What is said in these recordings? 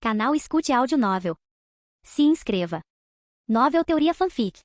Canal Escute Áudio Novel. Se inscreva. Novel Teoria Fanfic.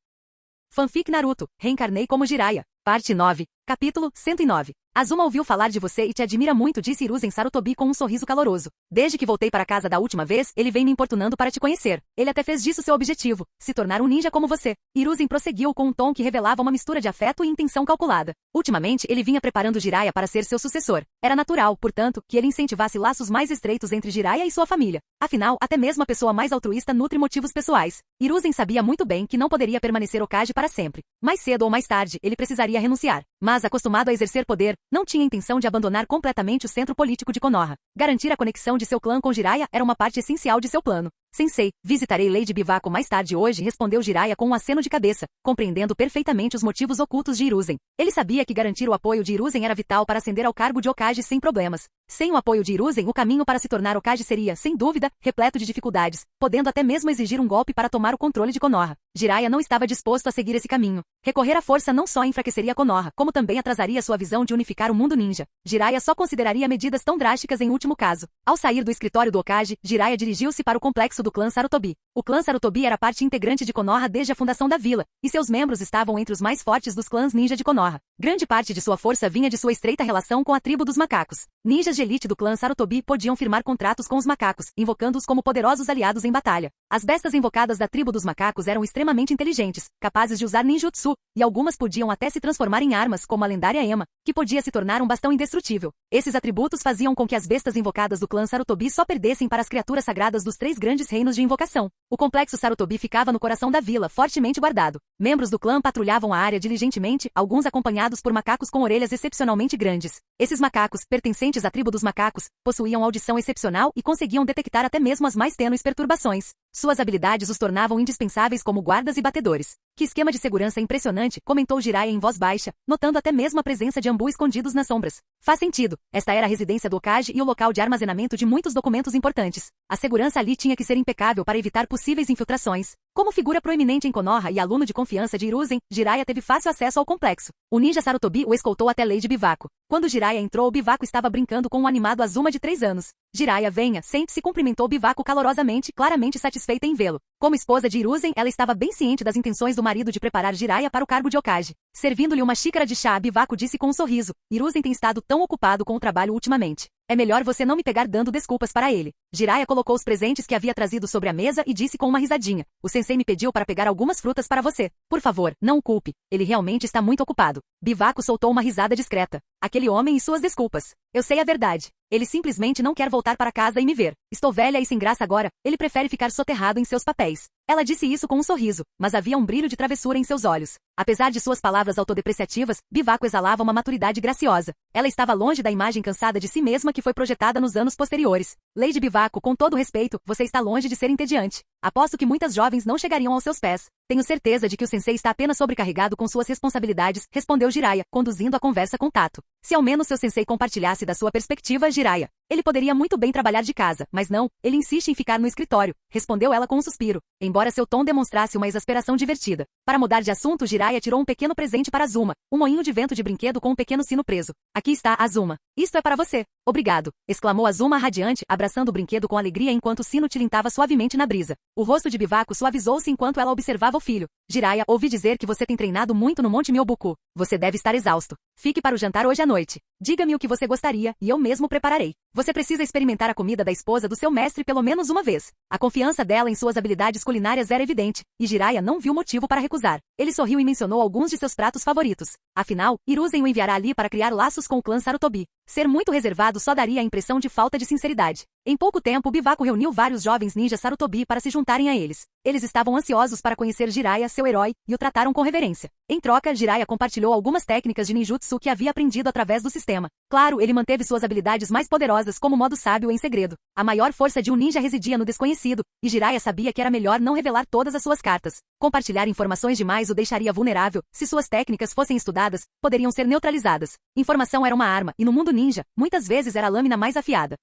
Fanfic Naruto, reencarnei como Jiraiya. Parte 9, capítulo 109. Azuma ouviu falar de você e te admira muito, disse Hiruzen Sarutobi com um sorriso caloroso. Desde que voltei para casa da última vez, ele vem me importunando para te conhecer. Ele até fez disso seu objetivo, se tornar um ninja como você. Hiruzen prosseguiu com um tom que revelava uma mistura de afeto e intenção calculada. Ultimamente, ele vinha preparando Jiraiya para ser seu sucessor. Era natural, portanto, que ele incentivasse laços mais estreitos entre Jiraiya e sua família. Afinal, até mesmo a pessoa mais altruísta nutre motivos pessoais. Hiruzen sabia muito bem que não poderia permanecer Hokage para sempre. Mais cedo ou mais tarde, ele precisaria renunciar. Mas, acostumado a exercer poder, não tinha intenção de abandonar completamente o centro político de Konoha. Garantir a conexão de seu clã com Jiraiya era uma parte essencial de seu plano. Sensei, visitarei Lady Bivako mais tarde hoje, respondeu Jiraiya com um aceno de cabeça, compreendendo perfeitamente os motivos ocultos de Hiruzen. Ele sabia que garantir o apoio de Hiruzen era vital para ascender ao cargo de Hokage sem problemas. Sem o apoio de Hiruzen, o caminho para se tornar Hokage seria, sem dúvida, repleto de dificuldades, podendo até mesmo exigir um golpe para tomar o controle de Konoha. Jiraiya não estava disposto a seguir esse caminho. Recorrer à força não só enfraqueceria Konoha, como também atrasaria sua visão de unificar o mundo ninja. Jiraiya só consideraria medidas tão drásticas em último caso. Ao sair do escritório do Hokage, Jiraiya dirigiu-se para o complexo do clã Sarutobi. O clã Sarutobi era parte integrante de Konoha desde a fundação da vila, e seus membros estavam entre os mais fortes dos clãs ninja de Konoha. Grande parte de sua força vinha de sua estreita relação com a tribo dos macacos. Ninjas de elite do clã Sarutobi podiam firmar contratos com os macacos, invocando-os como poderosos aliados em batalha. As bestas invocadas da tribo dos macacos eram extremamente inteligentes, capazes de usar ninjutsu, e algumas podiam até se transformar em armas, como a lendária Ema, que podia se tornar um bastão indestrutível. Esses atributos faziam com que as bestas invocadas do clã Sarutobi só perdessem para as criaturas sagradas dos três grandes reinos de invocação. O complexo Sarutobi ficava no coração da vila, fortemente guardado. Membros do clã patrulhavam a área diligentemente, alguns acompanhados por macacos com orelhas excepcionalmente grandes. Esses macacos, pertencentes à tribo dos macacos, possuíam audição excepcional e conseguiam detectar até mesmo as mais tênues perturbações. Suas habilidades os tornavam indispensáveis como guardas e batedores. Que esquema de segurança impressionante, comentou Jiraiya em voz baixa, notando até mesmo a presença de Ambu escondidos nas sombras. Faz sentido. Esta era a residência do Hokage e o local de armazenamento de muitos documentos importantes. A segurança ali tinha que ser impecável para evitar possíveis infiltrações. Como figura proeminente em Konoha e aluno de confiança de Hiruzen, Jiraiya teve fácil acesso ao complexo. O ninja Sarutobi o escoltou até Lady Bivako. Quando Jiraiya entrou, Bivako estava brincando com um animado Azuma de 3 anos. Jiraiya, venha, sente-se, cumprimentou Bivako calorosamente, claramente satisfeita em vê-lo. Como esposa de Hiruzen, ela estava bem ciente das intenções do marido de preparar Jiraiya para o cargo de Hokage. Servindo-lhe uma xícara de chá, Bivako disse com um sorriso: Hiruzen tem estado tão ocupado com o trabalho ultimamente. É melhor você não me pegar dando desculpas para ele. Jiraiya colocou os presentes que havia trazido sobre a mesa e disse com uma risadinha: o sensei me pediu para pegar algumas frutas para você. Por favor, não o culpe. Ele realmente está muito ocupado. Bivako soltou uma risada discreta. Aquele homem e suas desculpas. Eu sei a verdade. Ele simplesmente não quer voltar para casa e me ver. Estou velha e sem graça agora, ele prefere ficar soterrado em seus papéis. Ela disse isso com um sorriso, mas havia um brilho de travessura em seus olhos. Apesar de suas palavras autodepreciativas, Bivako exalava uma maturidade graciosa. Ela estava longe da imagem cansada de si mesma que foi projetada nos anos posteriores. Lady Bivako, com todo respeito, você está longe de ser entediante. Aposto que muitas jovens não chegariam aos seus pés. Tenho certeza de que o sensei está apenas sobrecarregado com suas responsabilidades, respondeu Jiraiya, conduzindo a conversa com tato. Se ao menos seu sensei compartilhasse da sua perspectiva, Jiraiya. Ele poderia muito bem trabalhar de casa, mas não, ele insiste em ficar no escritório, respondeu ela com um suspiro, embora seu tom demonstrasse uma exasperação divertida. Para mudar de assunto, Jiraiya tirou um pequeno presente para Azuma, um moinho de vento de brinquedo com um pequeno sino preso. Aqui está, Azuma. Isto é para você. Obrigado, exclamou Azuma radiante, abraçando o brinquedo com alegria enquanto o sino tilintava suavemente na brisa. O rosto de Bivako suavizou-se enquanto ela observava o filho. Jiraiya, ouvi dizer que você tem treinado muito no Monte Myoboku. Você deve estar exausto. Fique para o jantar hoje à noite. Diga-me o que você gostaria, e eu mesmo prepararei. Você precisa experimentar a comida da esposa do seu mestre pelo menos uma vez. A confiança dela em suas habilidades culinárias era evidente, e Jiraiya não viu motivo para recusar. Ele sorriu e mencionou alguns de seus pratos favoritos. Afinal, Hiruzen o enviará ali para criar laços com o clã Sarutobi. Ser muito reservado só daria a impressão de falta de sinceridade. Em pouco tempo, Bivako reuniu vários jovens ninjas Sarutobi para se juntarem a eles. Eles estavam ansiosos para conhecer Jiraiya, seu herói, e o trataram com reverência. Em troca, Jiraiya compartilhou algumas técnicas de ninjutsu que havia aprendido através do sistema. Claro, ele manteve suas habilidades mais poderosas como modo sábio em segredo. A maior força de um ninja residia no desconhecido, e Jiraiya sabia que era melhor não revelar todas as suas cartas. Compartilhar informações demais o deixaria vulnerável. Se suas técnicas fossem estudadas, poderiam ser neutralizadas. Informação era uma arma, e no mundo ninja, muitas vezes era a lâmina mais afiada.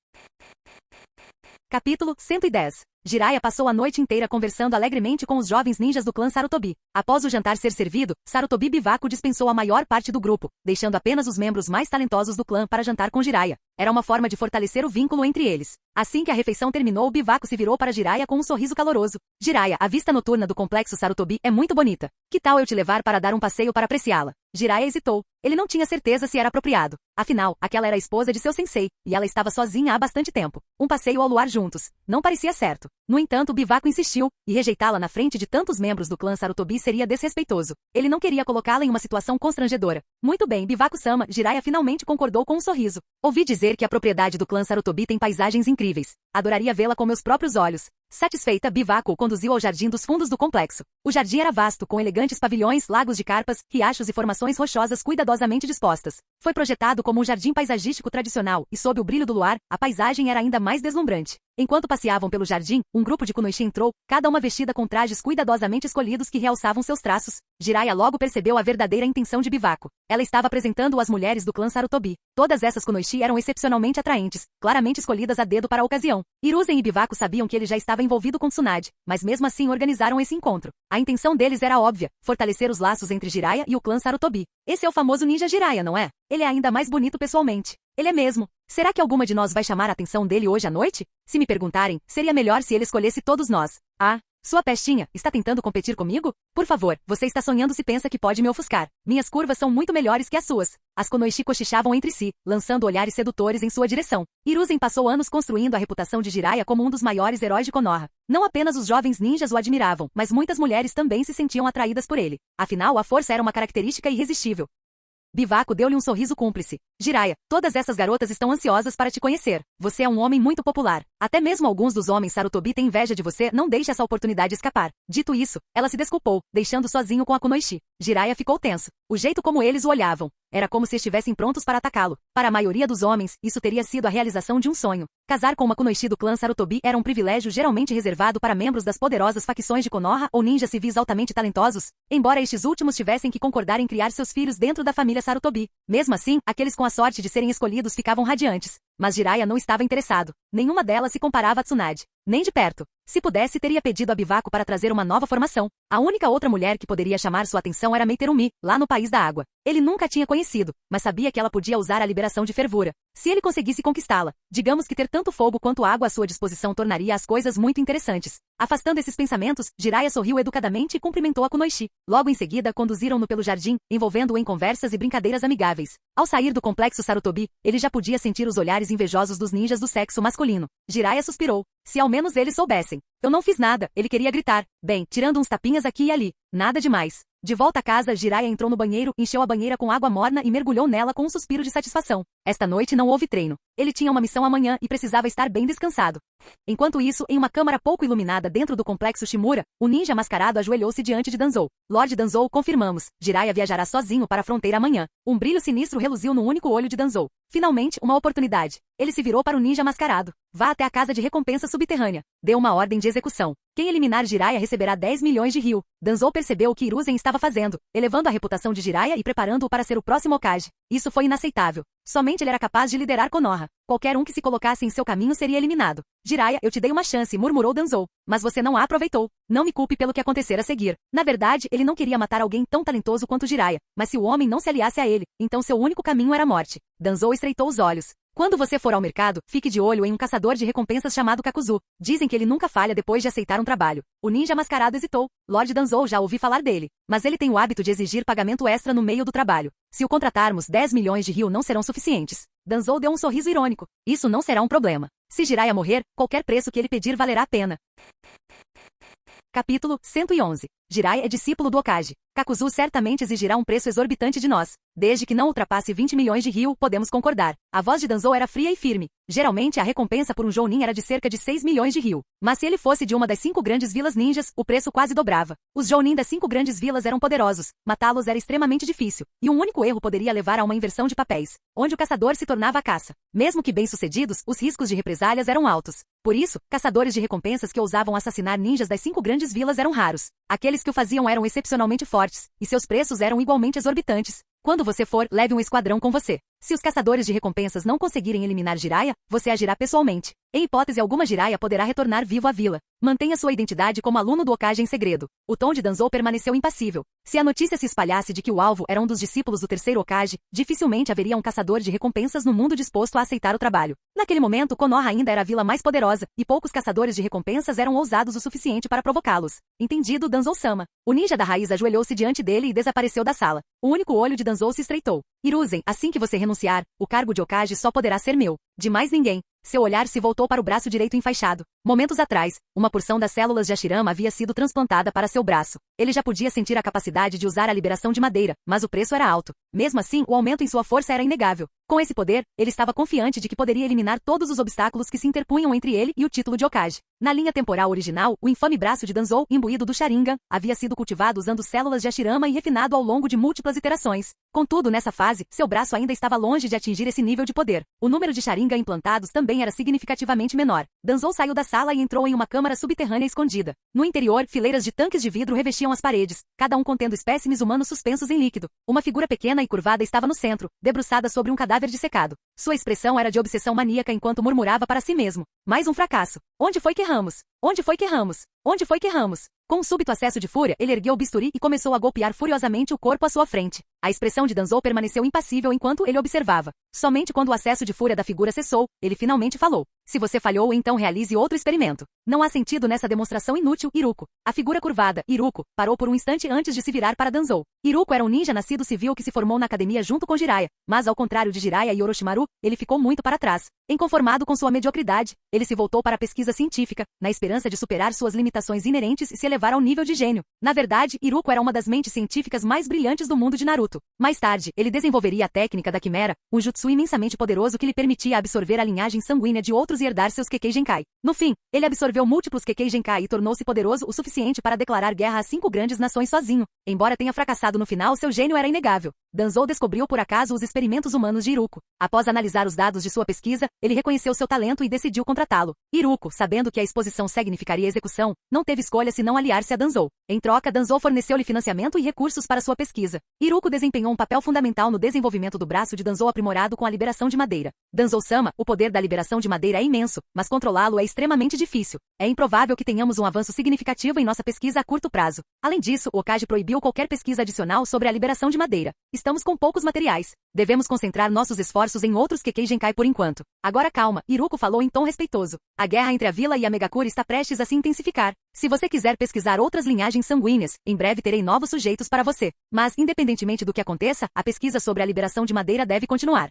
Capítulo 110. Jiraiya passou a noite inteira conversando alegremente com os jovens ninjas do clã Sarutobi. Após o jantar ser servido, Sarutobi Bivako dispensou a maior parte do grupo, deixando apenas os membros mais talentosos do clã para jantar com Jiraiya. Era uma forma de fortalecer o vínculo entre eles. Assim que a refeição terminou, Bivaco se virou para Jiraiya com um sorriso caloroso. Jiraiya, a vista noturna do complexo Sarutobi é muito bonita. Que tal eu te levar para dar um passeio para apreciá-la? Jiraiya hesitou. Ele não tinha certeza se era apropriado. Afinal, aquela era a esposa de seu sensei, e ela estava sozinha há bastante tempo. Um passeio ao luar juntos. Não parecia certo. No entanto, Bivaco insistiu, e rejeitá-la na frente de tantos membros do clã Sarutobi seria desrespeitoso. Ele não queria colocá-la em uma situação constrangedora. Muito bem, Bivaco-sama, Jiraiya finalmente concordou com um sorriso. Ouvi dizer que a propriedade do clã Sarutobi tem paisagens incríveis. Adoraria vê-la com meus próprios olhos. Satisfeita, Bivaco o conduziu ao jardim dos fundos do complexo. O jardim era vasto, com elegantes pavilhões, lagos de carpas, riachos e formações rochosas cuidadosamente dispostas. Foi projetado como um jardim paisagístico tradicional, e sob o brilho do luar, a paisagem era ainda mais deslumbrante. Enquanto passeavam pelo jardim, um grupo de kunoichi entrou, cada uma vestida com trajes cuidadosamente escolhidos que realçavam seus traços. Jiraiya logo percebeu a verdadeira intenção de Bivaco. Ela estava apresentando as mulheres do clã Sarutobi. Todas essas kunoichi eram excepcionalmente atraentes, claramente escolhidas a dedo para a ocasião. Hiruzen e Bivaco sabiam que ele já estava envolvido com Tsunade, mas mesmo assim organizaram esse encontro. A intenção deles era óbvia, fortalecer os laços entre Jiraiya e o clã Sarutobi. Esse é o famoso ninja Jiraiya, não é? Ele é ainda mais bonito pessoalmente. Ele é mesmo. Será que alguma de nós vai chamar a atenção dele hoje à noite? Se me perguntarem, seria melhor se ele escolhesse todos nós. Ah, sua pestinha, está tentando competir comigo? Por favor, você está sonhando se pensa que pode me ofuscar. Minhas curvas são muito melhores que as suas. As kunoichi cochichavam entre si, lançando olhares sedutores em sua direção. Hiruzen passou anos construindo a reputação de Jiraiya como um dos maiores heróis de Konoha. Não apenas os jovens ninjas o admiravam, mas muitas mulheres também se sentiam atraídas por ele. Afinal, a força era uma característica irresistível. Bivaco deu-lhe um sorriso cúmplice. Jiraiya, todas essas garotas estão ansiosas para te conhecer. Você é um homem muito popular. Até mesmo alguns dos homens Sarutobi têm inveja de você, não deixe essa oportunidade escapar. Dito isso, ela se desculpou, deixando sozinho com a kunoichi. Jiraiya ficou tenso. O jeito como eles o olhavam. Era como se estivessem prontos para atacá-lo. Para a maioria dos homens, isso teria sido a realização de um sonho. Casar com uma kunoichi do clã Sarutobi era um privilégio geralmente reservado para membros das poderosas facções de Konoha ou ninjas civis altamente talentosos, embora estes últimos tivessem que concordar em criar seus filhos dentro da família Sarutobi. Mesmo assim, aqueles com a sorte de serem escolhidos ficavam radiantes. Mas Jiraiya não estava interessado. Nenhuma delas se comparava a Tsunade. Nem de perto. Se pudesse, teria pedido a Bivaco para trazer uma nova formação. A única outra mulher que poderia chamar sua atenção era Meiterumi, lá no País da Água. Ele nunca a tinha conhecido, mas sabia que ela podia usar a liberação de fervura. Se ele conseguisse conquistá-la, digamos que ter tanto fogo quanto água à sua disposição tornaria as coisas muito interessantes. Afastando esses pensamentos, Jiraiya sorriu educadamente e cumprimentou a kunoichi. Logo em seguida, conduziram-no pelo jardim, envolvendo-o em conversas e brincadeiras amigáveis. Ao sair do complexo Sarutobi, ele já podia sentir os olhares invejosos dos ninjas do sexo masculino. Jiraiya suspirou. Se ao menos eles soubessem. Eu não fiz nada, ele queria gritar. Bem, tirando uns tapinhas aqui e ali. Nada demais. De volta a casa, Jiraiya entrou no banheiro, encheu a banheira com água morna e mergulhou nela com um suspiro de satisfação. Esta noite não houve treino. Ele tinha uma missão amanhã e precisava estar bem descansado. Enquanto isso, em uma câmara pouco iluminada dentro do complexo Shimura, o ninja mascarado ajoelhou-se diante de Danzou. Lord Danzou, confirmamos. Jiraiya viajará sozinho para a fronteira amanhã. Um brilho sinistro reluziu no único olho de Danzou. Finalmente, uma oportunidade. Ele se virou para o ninja mascarado. Vá até a casa de recompensa subterrânea. Deu uma ordem de execução. Quem eliminar Jiraiya receberá 10 milhões de ryu. Danzou percebeu o que Hiruzen estava fazendo, elevando a reputação de Jiraiya e preparando-o para ser o próximo Hokage. Isso foi inaceitável. Somente ele era capaz de liderar Konoha. Qualquer um que se colocasse em seu caminho seria eliminado. Jiraiya, eu te dei uma chance, murmurou Danzou. Mas você não a aproveitou. Não me culpe pelo que acontecer a seguir. Na verdade, ele não queria matar alguém tão talentoso quanto Jiraiya, mas se o homem não se aliasse a ele, então seu único caminho era a morte. Danzou estreitou os olhos. Quando você for ao mercado, fique de olho em um caçador de recompensas chamado Kakuzu. Dizem que ele nunca falha depois de aceitar um trabalho. O ninja mascarado hesitou. Lord Danzou, já ouvi falar dele. Mas ele tem o hábito de exigir pagamento extra no meio do trabalho. Se o contratarmos, 10 milhões de ryu não serão suficientes. Danzou deu um sorriso irônico. Isso não será um problema. Se Jiraiya morrer, qualquer preço que ele pedir valerá a pena. Capítulo 111. Jiraiya é discípulo do Hokage. Kakuzu certamente exigirá um preço exorbitante de nós. Desde que não ultrapasse 20 milhões de ryu, podemos concordar. A voz de Danzou era fria e firme. Geralmente, a recompensa por um Jounin era de cerca de 6 milhões de ryu. Mas se ele fosse de uma das 5 grandes vilas ninjas, o preço quase dobrava. Os Jounin das 5 grandes vilas eram poderosos. Matá-los era extremamente difícil. E um único erro poderia levar a uma inversão de papéis, onde o caçador se tornava a caça. Mesmo que bem-sucedidos, os riscos de represálias eram altos. Por isso, caçadores de recompensas que ousavam assassinar ninjas das 5 grandes vilas eram raros. Aqueles que o faziam eram excepcionalmente fortes, e seus preços eram igualmente exorbitantes. Quando você for, leve um esquadrão com você. Se os caçadores de recompensas não conseguirem eliminar Jiraiya, você agirá pessoalmente. Em hipótese alguma, Jiraiya poderá retornar vivo à vila. Mantenha sua identidade como aluno do Hokage em segredo. O tom de Danzou permaneceu impassível. Se a notícia se espalhasse de que o alvo era um dos discípulos do terceiro Hokage, dificilmente haveria um caçador de recompensas no mundo disposto a aceitar o trabalho. Naquele momento, Konoha ainda era a vila mais poderosa, e poucos caçadores de recompensas eram ousados o suficiente para provocá-los. Entendido, Danzou-sama. O ninja da raiz ajoelhou-se diante dele e desapareceu da sala. O único olho de Danzou se estreitou. Hiruzen, assim que você renunciar, o cargo de Hokage só poderá ser meu. De mais ninguém. Seu olhar se voltou para o braço direito enfaixado. Momentos atrás, uma porção das células de Hashirama havia sido transplantada para seu braço. Ele já podia sentir a capacidade de usar a liberação de madeira, mas o preço era alto. Mesmo assim, o aumento em sua força era inegável. Com esse poder, ele estava confiante de que poderia eliminar todos os obstáculos que se interpunham entre ele e o título de Hokage. Na linha temporal original, o infame braço de Danzou, imbuído do Sharingan, havia sido cultivado usando células de Hashirama e refinado ao longo de múltiplas iterações. Contudo, nessa fase, seu braço ainda estava longe de atingir esse nível de poder. O número de Sharingan implantados também era significativamente menor. Danzou saiu da sala e entrou em uma câmara subterrânea escondida. No interior, fileiras de tanques de vidro revestiam as paredes, cada um contendo espécimes humanos suspensos em líquido. Uma figura pequena e curvada estava no centro, debruçada sobre um cadáver dissecado. Sua expressão era de obsessão maníaca enquanto murmurava para si mesmo. Mais um fracasso. Onde foi que erramos? Onde foi que erramos? Onde foi que erramos? Com um súbito acesso de fúria, ele ergueu o bisturi e começou a golpear furiosamente o corpo à sua frente. A expressão de Danzou permaneceu impassível enquanto ele observava. Somente quando o acesso de fúria da figura cessou, ele finalmente falou. Se você falhou, então realize outro experimento. Não há sentido nessa demonstração inútil, Iruko. A figura curvada, Iruko, parou por um instante antes de se virar para Danzou. Iruko era um ninja nascido civil que se formou na academia junto com Jiraiya, mas ao contrário de Jiraiya e Orochimaru, ele ficou muito para trás. Inconformado com sua mediocridade, ele se voltou para a pesquisa científica, na esperança de superar suas limitações inerentes e se elevar ao nível de gênio. Na verdade, Iruko era uma das mentes científicas mais brilhantes do mundo de Naruto. Mais tarde, ele desenvolveria a técnica da Quimera, um jutsu imensamente poderoso que lhe permitia absorver a linhagem sanguínea de outros e herdar seus Kekkei Genkai. No fim, ele absorveu múltiplos Kekkei Genkai e tornou-se poderoso o suficiente para declarar guerra às 5 grandes nações sozinho. Embora tenha fracassado no final, seu gênio era inegável. Danzou descobriu por acaso os experimentos humanos de Iruko. Após analisar os dados de sua pesquisa, ele reconheceu seu talento e decidiu contratá-lo. Iruko, sabendo que a exposição significaria execução, não teve escolha senão aliar-se a Danzou. Em troca, Danzou forneceu-lhe financiamento e recursos para sua pesquisa. Iruko desempenhou um papel fundamental no desenvolvimento do braço de Danzou aprimorado com a liberação de madeira. Danzou-sama, o poder da liberação de madeira é imenso, mas controlá-lo é extremamente difícil. É improvável que tenhamos um avanço significativo em nossa pesquisa a curto prazo. Além disso, o Hokage proibiu qualquer pesquisa adicional sobre a liberação de madeira. Estamos com poucos materiais. Devemos concentrar nossos esforços em outros Kekkei Genkai por enquanto. Agora calma, Iruko falou em tom respeitoso. A guerra entre a vila e a Megakure está prestes a se intensificar. Se você quiser pesquisar outras linhagens sanguíneas, em breve terei novos sujeitos para você. Mas, independentemente do que aconteça, a pesquisa sobre a liberação de madeira deve continuar.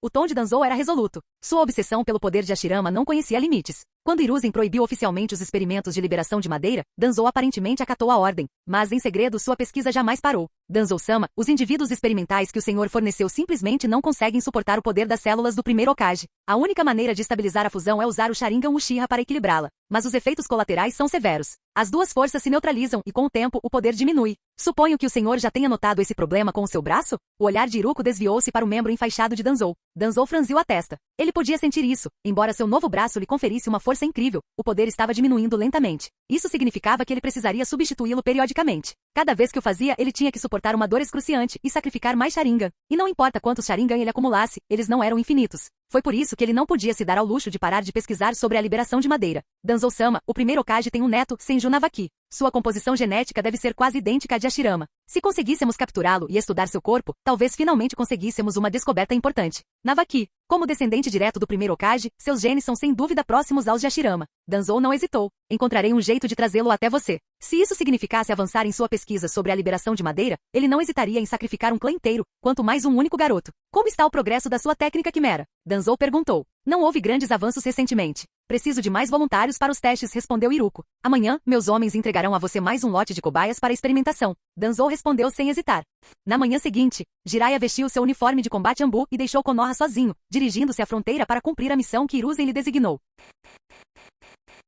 O tom de Danzou era resoluto. Sua obsessão pelo poder de Hashirama não conhecia limites. Quando Hiruzen proibiu oficialmente os experimentos de liberação de madeira, Danzou aparentemente acatou a ordem. Mas, em segredo, sua pesquisa jamais parou. Danzou-sama, os indivíduos experimentais que o senhor forneceu simplesmente não conseguem suportar o poder das células do primeiro Hokage. A única maneira de estabilizar a fusão é usar o Sharingan Uchiha para equilibrá-la. Mas os efeitos colaterais são severos. As duas forças se neutralizam e, com o tempo, o poder diminui. Suponho que o senhor já tenha notado esse problema com o seu braço? O olhar de Iruko desviou-se para o membro enfaixado de Danzou. Danzou franziu a testa. Ele podia sentir isso. Embora seu novo braço lhe conferisse uma força incrível, o poder estava diminuindo lentamente. Isso significava que ele precisaria substituí-lo periodicamente. Cada vez que o fazia, ele tinha que suportar uma dor excruciante e sacrificar mais Sharingan. E não importa quantos Sharingan ele acumulasse, eles não eram infinitos. Foi por isso que ele não podia se dar ao luxo de parar de pesquisar sobre a liberação de madeira. Danzou-sama, o primeiro Hokage tem um neto, Senju Navaki. Sua composição genética deve ser quase idêntica à de Hashirama. Se conseguíssemos capturá-lo e estudar seu corpo, talvez finalmente conseguíssemos uma descoberta importante. Navaki, como descendente direto do primeiro Hokage, seus genes são sem dúvida próximos aos de Hashirama. Danzou não hesitou. Encontrarei um jeito de trazê-lo até você. Se isso significasse avançar em sua pesquisa sobre a liberação de madeira, ele não hesitaria em sacrificar um clã inteiro, quanto mais um único garoto. Como está o progresso da sua técnica Quimera? Danzou perguntou. Não houve grandes avanços recentemente. Preciso de mais voluntários para os testes, respondeu Iruko. Amanhã, meus homens entregarão a você mais um lote de cobaias para experimentação. Danzou respondeu sem hesitar. Na manhã seguinte, Jiraiya vestiu seu uniforme de combate Anbu e deixou Konoha sozinho, dirigindo-se à fronteira para cumprir a missão que Hiruzen lhe designou.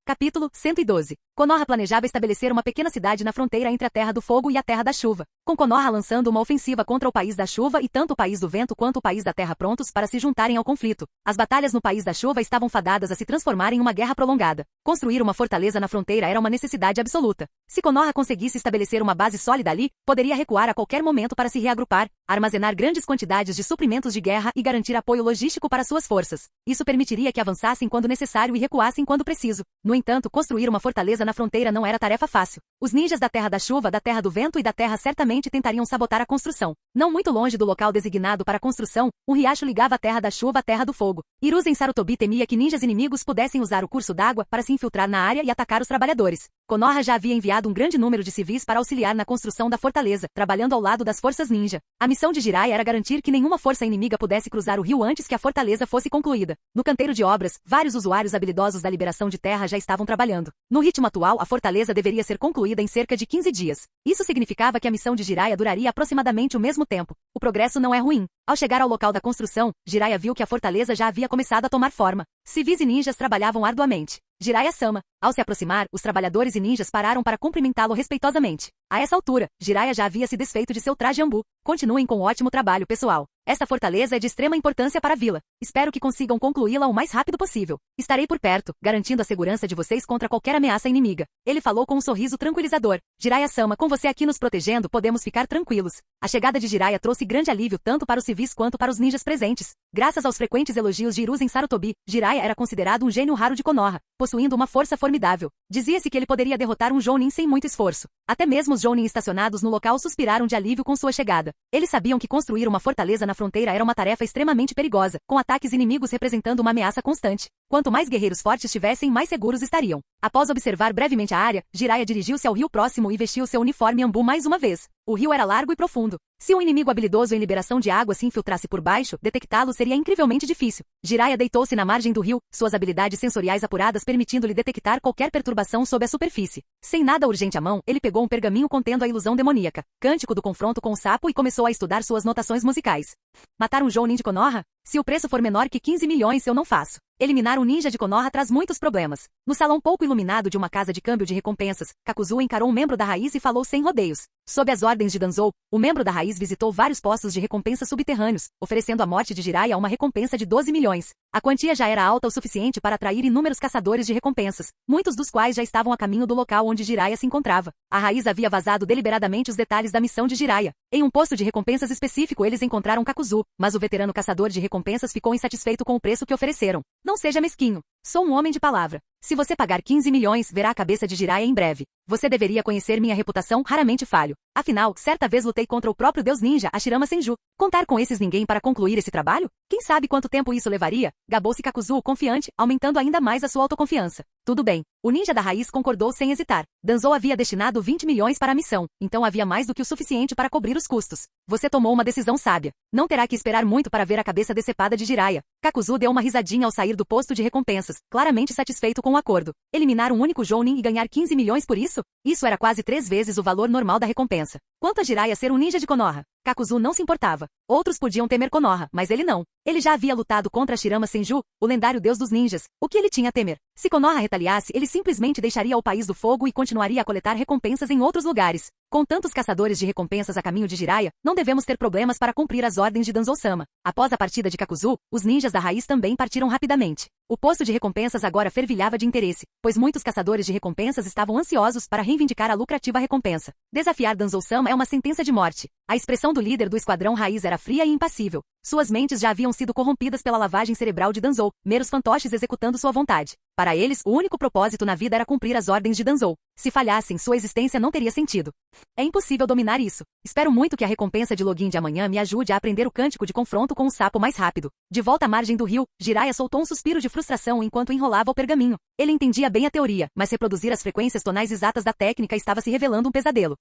Capítulo 112. Konoha planejava estabelecer uma pequena cidade na fronteira entre a Terra do Fogo e a Terra da Chuva, com Konoha lançando uma ofensiva contra o País da Chuva e tanto o País do Vento quanto o País da Terra prontos para se juntarem ao conflito. As batalhas no País da Chuva estavam fadadas a se transformar em uma guerra prolongada. Construir uma fortaleza na fronteira era uma necessidade absoluta. Se Konoha conseguisse estabelecer uma base sólida ali, poderia recuar a qualquer momento para se reagrupar, armazenar grandes quantidades de suprimentos de guerra e garantir apoio logístico para suas forças. Isso permitiria que avançassem quando necessário e recuassem quando preciso. No entanto, construir uma fortaleza na fronteira não era tarefa fácil. Os ninjas da Terra da Chuva, da Terra do Vento e da Terra certamente tentariam sabotar a construção. Não muito longe do local designado para a construção, um riacho ligava a Terra da Chuva à Terra do Fogo. Hiruzen Sarutobi temia que ninjas inimigos pudessem usar o curso d'água para se infiltrar na área e atacar os trabalhadores. Konoha já havia enviado um grande número de civis para auxiliar na construção da fortaleza, trabalhando ao lado das forças ninja. A missão de Jiraiya era garantir que nenhuma força inimiga pudesse cruzar o rio antes que a fortaleza fosse concluída. No canteiro de obras, vários usuários habilidosos da liberação de terra já estavam trabalhando. No ritmo atual, a fortaleza deveria ser concluída em cerca de 15 dias. Isso significava que a missão de Jiraiya duraria aproximadamente o mesmo tempo. O progresso não é ruim. Ao chegar ao local da construção, Jiraiya viu que a fortaleza já havia começado a tomar forma. Civis e ninjas trabalhavam arduamente. Jiraiya-sama. Ao se aproximar, os trabalhadores e ninjas pararam para cumprimentá-lo respeitosamente. A essa altura, Jiraiya já havia se desfeito de seu traje ambu. Continuem com um ótimo trabalho, pessoal. Esta fortaleza é de extrema importância para a vila. Espero que consigam concluí-la o mais rápido possível. Estarei por perto, garantindo a segurança de vocês contra qualquer ameaça inimiga. Ele falou com um sorriso tranquilizador. Jiraiya-sama, com você aqui nos protegendo, podemos ficar tranquilos. A chegada de Jiraiya trouxe grande alívio tanto para os civis quanto para os ninjas presentes. Graças aos frequentes elogios de Hiruzen Sarutobi, Jiraiya era considerado um gênio raro de Konoha, possuindo uma força formidável. Dizia-se que ele poderia derrotar um Jounin sem muito esforço. Até mesmo os Jounin estacionados no local suspiraram de alívio com sua chegada. Eles sabiam que construir uma fortaleza na fronteira era uma tarefa extremamente perigosa, com ataques inimigos representando uma ameaça constante. Quanto mais guerreiros fortes tivessem, mais seguros estariam. Após observar brevemente a área, Jiraiya dirigiu-se ao rio próximo e vestiu seu uniforme ambu mais uma vez. O rio era largo e profundo. Se um inimigo habilidoso em liberação de água se infiltrasse por baixo, detectá-lo seria incrivelmente difícil. Jiraiya deitou-se na margem do rio, suas habilidades sensoriais apuradas permitindo-lhe detectar qualquer perturbação sob a superfície. Sem nada urgente à mão, ele pegou um pergaminho contendo a ilusão demoníaca, cântico do confronto com o sapo e começou a estudar suas notações musicais. Matar um Jounin de Konoha? Se o preço for menor que 15 milhões eu não faço. Eliminar um ninja de Konoha traz muitos problemas. No salão pouco iluminado de uma casa de câmbio de recompensas, Kakuzu encarou um membro da raiz e falou sem rodeios. Sob as ordens de Danzou, o membro da raiz visitou vários postos de recompensa subterrâneos, oferecendo a morte de Jiraiya uma recompensa de 12 milhões. A quantia já era alta o suficiente para atrair inúmeros caçadores de recompensas, muitos dos quais já estavam a caminho do local onde Jiraiya se encontrava. A raiz havia vazado deliberadamente os detalhes da missão de Jiraiya. Em um posto de recompensas específico eles encontraram Kakuzu, mas o veterano caçador de recompensas ficou insatisfeito com o preço que ofereceram. Não seja mesquinho. Sou um homem de palavra. Se você pagar 15 milhões, verá a cabeça de Jiraiya em breve. Você deveria conhecer minha reputação, raramente falho. Afinal, certa vez lutei contra o próprio deus ninja, Hashirama Senju. Contar com esses ninguém para concluir esse trabalho? Quem sabe quanto tempo isso levaria? Gabou-se Kakuzu, confiante, aumentando ainda mais a sua autoconfiança. Tudo bem. O ninja da raiz concordou sem hesitar. Danzou havia destinado 20 milhões para a missão, então havia mais do que o suficiente para cobrir os custos. Você tomou uma decisão sábia. Não terá que esperar muito para ver a cabeça decepada de Jiraiya. Kakuzu deu uma risadinha ao sair do posto de recompensas, claramente satisfeito com o acordo. Eliminar um único Jounin e ganhar 15 milhões por isso? Isso era quase 3 vezes o valor normal da recompensa. Quanto a Jiraiya ser um ninja de Konoha? Kakuzu não se importava. Outros podiam temer Konoha, mas ele não. Ele já havia lutado contra Hashirama Senju, o lendário deus dos ninjas. O que ele tinha a temer? Se Konoha retaliasse, ele simplesmente deixaria o País do Fogo e continuaria a coletar recompensas em outros lugares. Com tantos caçadores de recompensas a caminho de Jiraiya, não devemos ter problemas para cumprir as ordens de Danzou-sama. Após a partida de Kakuzu, os ninjas da raiz também partiram rapidamente. O posto de recompensas agora fervilhava de interesse, pois muitos caçadores de recompensas estavam ansiosos para reivindicar a lucrativa recompensa. Desafiar Danzou-sama é uma sentença de morte. A expressão do líder do esquadrão raiz era fria e impassível. Suas mentes já haviam sido corrompidas pela lavagem cerebral de Danzou, meros fantoches executando sua vontade. Para eles, o único propósito na vida era cumprir as ordens de Danzou. Se falhassem, sua existência não teria sentido. É impossível dominar isso. Espero muito que a recompensa de login de amanhã me ajude a aprender o cântico de confronto com o sapo mais rápido. De volta à margem do rio, Jiraiya soltou um suspiro de frustração enquanto enrolava o pergaminho. Ele entendia bem a teoria, mas reproduzir as frequências tonais exatas da técnica estava se revelando um pesadelo.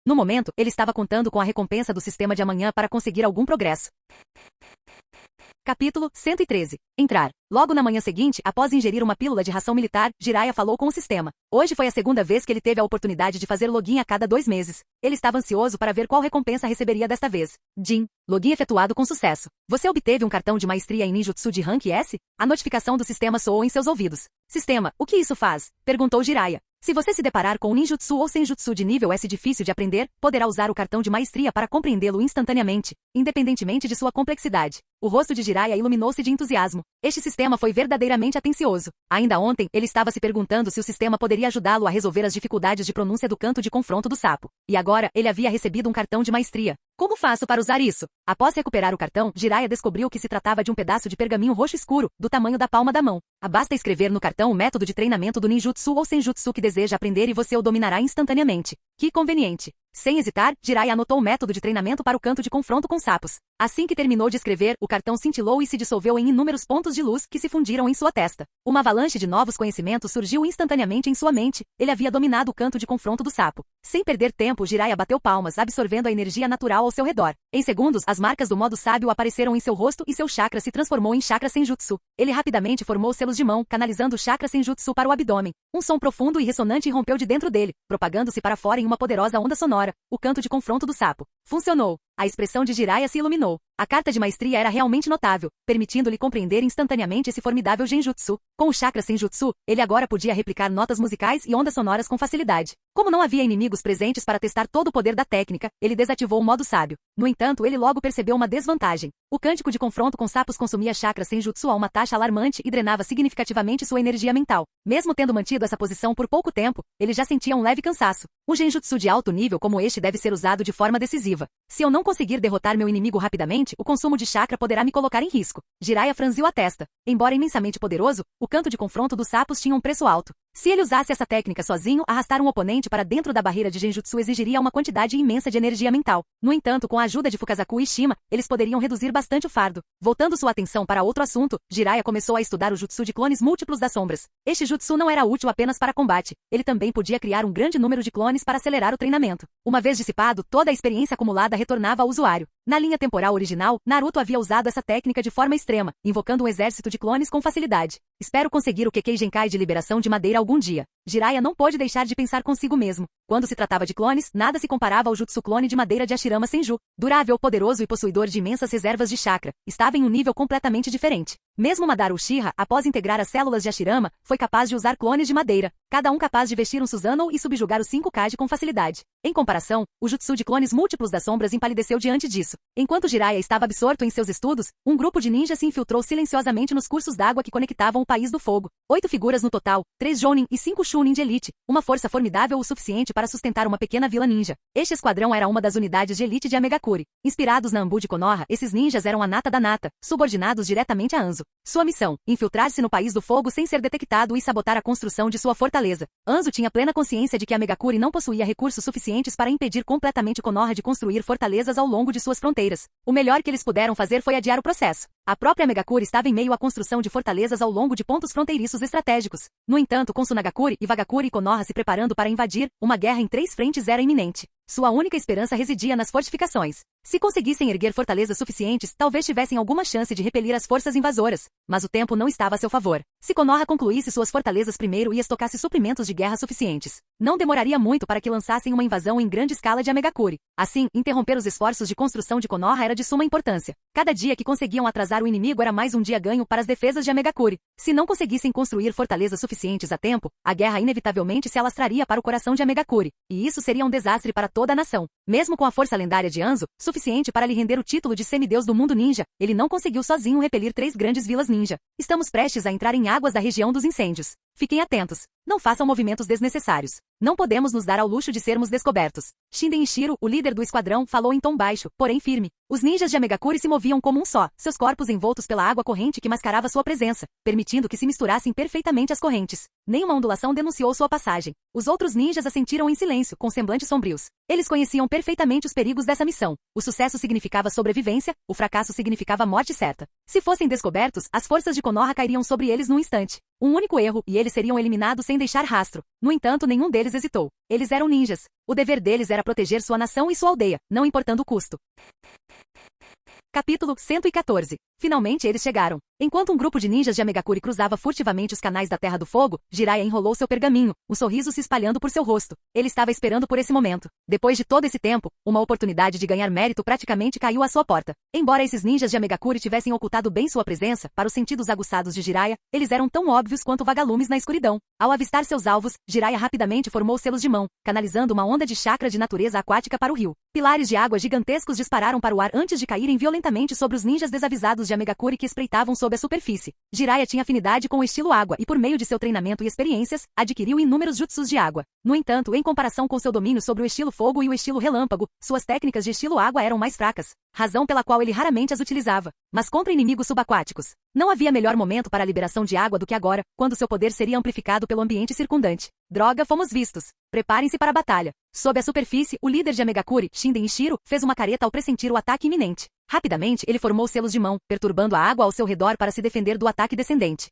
No momento, ele estava contando com a recompensa do sistema de amanhã para conseguir algum progresso. Capítulo 113. Entrar. Logo na manhã seguinte, após ingerir uma pílula de ração militar, Jiraiya falou com o sistema. Hoje foi a segunda vez que ele teve a oportunidade de fazer login a cada 2 meses. Ele estava ansioso para ver qual recompensa receberia desta vez. Jin. Login efetuado com sucesso. Você obteve um cartão de maestria em ninjutsu de rank S? A notificação do sistema soou em seus ouvidos. Sistema, o que isso faz? Perguntou Jiraiya. Se você se deparar com um ninjutsu ou senjutsu de nível S difícil de aprender, poderá usar o cartão de maestria para compreendê-lo instantaneamente, independentemente de sua complexidade. O rosto de Jiraiya iluminou-se de entusiasmo. Este sistema foi verdadeiramente atencioso. Ainda ontem, ele estava se perguntando se o sistema poderia ajudá-lo a resolver as dificuldades de pronúncia do canto de confronto do sapo. E agora, ele havia recebido um cartão de maestria. Como faço para usar isso? Após recuperar o cartão, Jiraiya descobriu que se tratava de um pedaço de pergaminho roxo escuro, do tamanho da palma da mão. Basta escrever no cartão o método de treinamento do ninjutsu ou senjutsu que deseja aprender e você o dominará instantaneamente. Que conveniente! Sem hesitar, Jiraiya anotou o método de treinamento para o canto de confronto com sapos. Assim que terminou de escrever, o cartão cintilou e se dissolveu em inúmeros pontos de luz que se fundiram em sua testa. Uma avalanche de novos conhecimentos surgiu instantaneamente em sua mente. Ele havia dominado o canto de confronto do sapo. Sem perder tempo, Jiraiya bateu palmas, absorvendo a energia natural ao seu redor. Em segundos, as marcas do modo sábio apareceram em seu rosto e seu chakra se transformou em chakra senjutsu. Ele rapidamente formou selos de mão, canalizando o chakra senjutsu para o abdômen. Um som profundo e ressonante irrompeu de dentro dele, propagando-se para fora em uma poderosa onda sonora. O canto de confronto do sapo. Funcionou. A expressão de Jiraiya se iluminou. A carta de maestria era realmente notável, permitindo-lhe compreender instantaneamente esse formidável genjutsu. Com o chakra senjutsu, ele agora podia replicar notas musicais e ondas sonoras com facilidade. Como não havia inimigos presentes para testar todo o poder da técnica, ele desativou o modo sábio. No entanto, ele logo percebeu uma desvantagem. O cântico de confronto com sapos consumia chakra senjutsu a uma taxa alarmante e drenava significativamente sua energia mental. Mesmo tendo mantido essa posição por pouco tempo, ele já sentia um leve cansaço. Um genjutsu de alto nível como este deve ser usado de forma decisiva. Se eu não conseguir derrotar meu inimigo rapidamente, o consumo de chakra poderá me colocar em risco. Jiraiya franziu a testa. Embora imensamente poderoso, o canto de confronto dos sapos tinha um preço alto. Se ele usasse essa técnica sozinho, arrastar um oponente para dentro da barreira de genjutsu exigiria uma quantidade imensa de energia mental. No entanto, com a ajuda de Fukazaku e Shima, eles poderiam reduzir bastante o fardo. Voltando sua atenção para outro assunto, Jiraiya começou a estudar o jutsu de clones múltiplos das sombras. Este jutsu não era útil apenas para combate. Ele também podia criar um grande número de clones para acelerar o treinamento. Uma vez dissipado, toda a experiência acumulada retornava ao usuário. Na linha temporal original, Naruto havia usado essa técnica de forma extrema, invocando um exército de clones com facilidade. Espero conseguir o Kekkei Genkai de liberação de madeira algum dia. Jiraiya não pôde deixar de pensar consigo mesmo. Quando se tratava de clones, nada se comparava ao jutsu clone de madeira de Hashirama Senju. Durável, poderoso e possuidor de imensas reservas de chakra, estava em um nível completamente diferente. Mesmo Madara Uchiha, após integrar as células de Hashirama, foi capaz de usar clones de madeira, cada um capaz de vestir um Susanoo e subjugar os 5 Kage com facilidade. Em comparação, o jutsu de clones múltiplos das sombras empalideceu diante disso. Enquanto Jiraiya estava absorto em seus estudos, um grupo de ninjas se infiltrou silenciosamente nos cursos d'água que conectavam o País do Fogo. 8 figuras no total, 3 Jounin e 5 Chunin de elite, uma força formidável o suficiente para sustentar uma pequena vila ninja. Este esquadrão era uma das unidades de elite de Amegakuri. Inspirados na Anbu de Konoha, esses ninjas eram a nata da nata, subordinados diretamente a Anzo. Sua missão, infiltrar-se no País do Fogo sem ser detectado e sabotar a construção de sua fortaleza. Anzo tinha plena consciência de que Amegakuri não possuía recursos suficientes para impedir completamente Konoha de construir fortalezas ao longo de suas fronteiras. O melhor que eles puderam fazer foi adiar o processo. A própria Amegakuri estava em meio à construção de fortalezas ao longo de pontos fronteiriços estratégicos. No entanto, com Tsunagakuri, Iwagakuri e Konoha se preparando para invadir, uma guerra em 3 frentes era iminente. Sua única esperança residia nas fortificações. Se conseguissem erguer fortalezas suficientes, talvez tivessem alguma chance de repelir as forças invasoras. Mas o tempo não estava a seu favor. Se Konoha concluísse suas fortalezas primeiro e estocasse suprimentos de guerra suficientes, não demoraria muito para que lançassem uma invasão em grande escala de Amegakuri. Assim, interromper os esforços de construção de Konoha era de suma importância. Cada dia que conseguiam atrasar o inimigo era mais um dia ganho para as defesas de Amegakuri. Se não conseguissem construir fortalezas suficientes a tempo, a guerra inevitavelmente se alastraria para o coração de Amegakuri. E isso seria um desastre para toda a nação. Mesmo com a força lendária de Anzo, suficiente para lhe render o título de semideus do mundo ninja, ele não conseguiu sozinho repelir 3 grandes vilas ninja. Estamos prestes a entrar em águas da região dos incêndios. Fiquem atentos. Não façam movimentos desnecessários. Não podemos nos dar ao luxo de sermos descobertos. Shinden Ichiro, o líder do esquadrão, falou em tom baixo, porém firme. Os ninjas de Amegakuri se moviam como um só, seus corpos envoltos pela água corrente que mascarava sua presença, permitindo que se misturassem perfeitamente as correntes. Nenhuma ondulação denunciou sua passagem. Os outros ninjas assentiram em silêncio, com semblantes sombrios. Eles conheciam perfeitamente os perigos dessa missão. O sucesso significava sobrevivência, o fracasso significava morte certa. Se fossem descobertos, as forças de Konoha cairiam sobre eles num instante. Um único erro, e eles seriam eliminados sem deixar rastro. No entanto, nenhum deles hesitou. Eles eram ninjas. O dever deles era proteger sua nação e sua aldeia, não importando o custo. Capítulo 114. Finalmente eles chegaram. Enquanto um grupo de ninjas de Amegakuri cruzava furtivamente os canais da Terra do Fogo, Jiraiya enrolou seu pergaminho, um sorriso se espalhando por seu rosto. Ele estava esperando por esse momento. Depois de todo esse tempo, uma oportunidade de ganhar mérito praticamente caiu à sua porta. Embora esses ninjas de Amegakuri tivessem ocultado bem sua presença, para os sentidos aguçados de Jiraiya, eles eram tão óbvios quanto vagalumes na escuridão. Ao avistar seus alvos, Jiraiya rapidamente formou selos de mão, canalizando uma onda de chakra de natureza aquática para o rio. Pilares de água gigantescos dispararam para o ar antes de caírem violentamente sobre os ninjas desavisados de Amegakuri que espreitavam sob a superfície. Jiraiya tinha afinidade com o estilo água e por meio de seu treinamento e experiências, adquiriu inúmeros jutsus de água. No entanto, em comparação com seu domínio sobre o estilo fogo e o estilo relâmpago, suas técnicas de estilo água eram mais fracas, razão pela qual ele raramente as utilizava. Mas contra inimigos subaquáticos, não havia melhor momento para a liberação de água do que agora, quando seu poder seria amplificado pelo ambiente circundante. Droga, fomos vistos. Preparem-se para a batalha. Sob a superfície, o líder de Amegakuri, Shinden Ishiro, fez uma careta ao pressentir o ataque iminente. Rapidamente, ele formou selos de mão, perturbando a água ao seu redor para se defender do ataque descendente.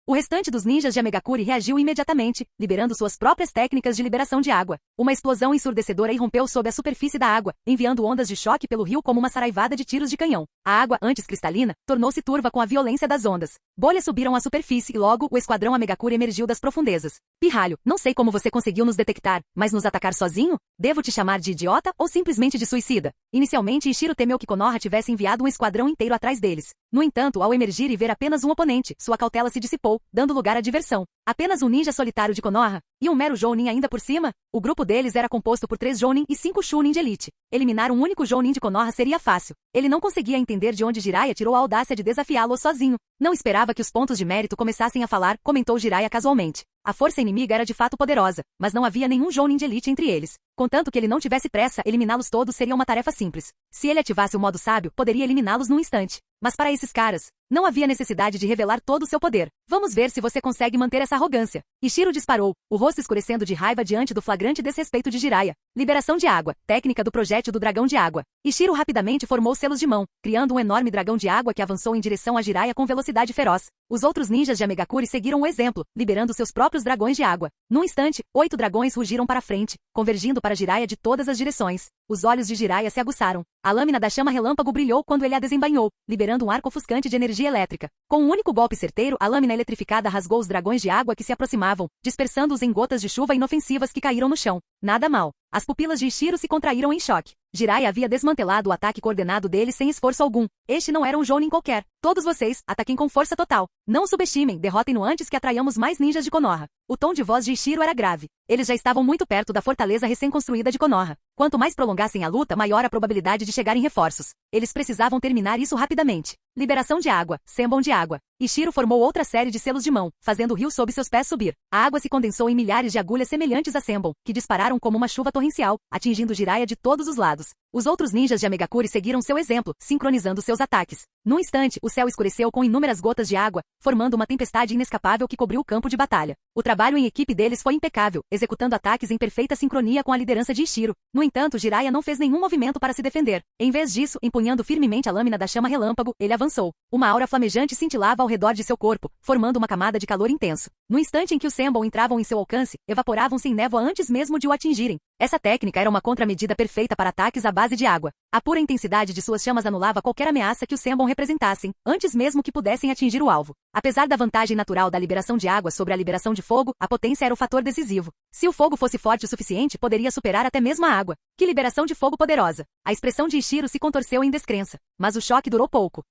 O restante dos ninjas de Amegakuri reagiu imediatamente, liberando suas próprias técnicas de liberação de água. Uma explosão ensurdecedora irrompeu sob a superfície da água, enviando ondas de choque pelo rio como uma saraivada de tiros de canhão. A água, antes cristalina, tornou-se turva com a violência das ondas. Bolhas subiram à superfície e logo o esquadrão Amegakuri emergiu das profundezas. Pirralho, não sei como você conseguiu nos detectar, mas nos atacar sozinho? Devo te chamar de idiota ou simplesmente de suicida? Inicialmente, Ishiro temeu que Konoha tivesse enviado um esquadrão inteiro atrás deles. No entanto, ao emergir e ver apenas um oponente, sua cautela se dissipou, dando lugar à diversão. Apenas um ninja solitário de Konoha? E um mero Jounin ainda por cima? O grupo deles era composto por 3 Jounin e 5 Chunin de elite. Eliminar um único Jounin de Konoha seria fácil. Ele não conseguia entender de onde Jiraiya tirou a audácia de desafiá-lo sozinho. Não esperava que os pontos de mérito começassem a falar, comentou Jiraiya casualmente. A força inimiga era de fato poderosa, mas não havia nenhum Jounin de elite entre eles. Contanto que ele não tivesse pressa, eliminá-los todos seria uma tarefa simples. Se ele ativasse o modo sábio, poderia eliminá-los num instante. Mas para esses caras, não havia necessidade de revelar todo o seu poder. Vamos ver se você consegue manter essa arrogância. Ishiro disparou, o rosto escurecendo de raiva diante do flagrante desrespeito de Jiraiya. Liberação de água, técnica do projétil do dragão de água. Ishiro rapidamente formou selos de mão, criando um enorme dragão de água que avançou em direção a Jiraiya com velocidade feroz. Os outros ninjas de Amegakuri seguiram o exemplo, liberando seus próprios dragões de água. Num instante, 8 dragões rugiram para frente, convergindo para Jiraiya de todas as direções. Os olhos de Jiraiya se aguçaram. A lâmina da chama relâmpago brilhou quando ele a desembainhou, liberando um arco ofuscante de energia elétrica. Com um único golpe certeiro, a lâmina eletrificada rasgou os dragões de água que se aproximavam, dispersando-os em gotas de chuva inofensivas que caíram no chão. Nada mal. As pupilas de Ishiro se contraíram em choque. Jiraiya havia desmantelado o ataque coordenado dele sem esforço algum. Este não era um Jounin qualquer. Todos vocês, ataquem com força total. Não o subestimem, derrotem-no antes que atraiamos mais ninjas de Konoha. O tom de voz de Ishiro era grave. Eles já estavam muito perto da fortaleza recém-construída de Konoha. Quanto mais prolongassem a luta, maior a probabilidade de chegarem reforços. Eles precisavam terminar isso rapidamente. Liberação de água, Senbon de água. Ishiro formou outra série de selos de mão, fazendo o rio sob seus pés subir. A água se condensou em milhares de agulhas semelhantes a Senbon, que dispararam como uma chuva torrencial, atingindo Jiraiya de todos os lados. Os outros ninjas de Amegakuri seguiram seu exemplo, sincronizando seus ataques. Num instante, o céu escureceu com inúmeras gotas de água, formando uma tempestade inescapável que cobriu o campo de batalha. O trabalho em equipe deles foi impecável, executando ataques em perfeita sincronia com a liderança de Ishiro. No entanto, Jiraiya não fez nenhum movimento para se defender. Em vez disso, empunhando firmemente a lâmina da chama relâmpago, ele avançou. Uma aura flamejante cintilava ao redor de seu corpo, formando uma camada de calor intenso. No instante em que os Senbon entravam em seu alcance, evaporavam-se em névoa antes mesmo de o atingirem. Essa técnica era uma contramedida perfeita para ataques à base de água. A pura intensidade de suas chamas anulava qualquer ameaça que os Senbon representassem, antes mesmo que pudessem atingir o alvo. Apesar da vantagem natural da liberação de água sobre a liberação de fogo, a potência era o fator decisivo. Se o fogo fosse forte o suficiente, poderia superar até mesmo a água. Que liberação de fogo poderosa! A expressão de Ishiro se contorceu em descrença. Mas o choque durou pouco.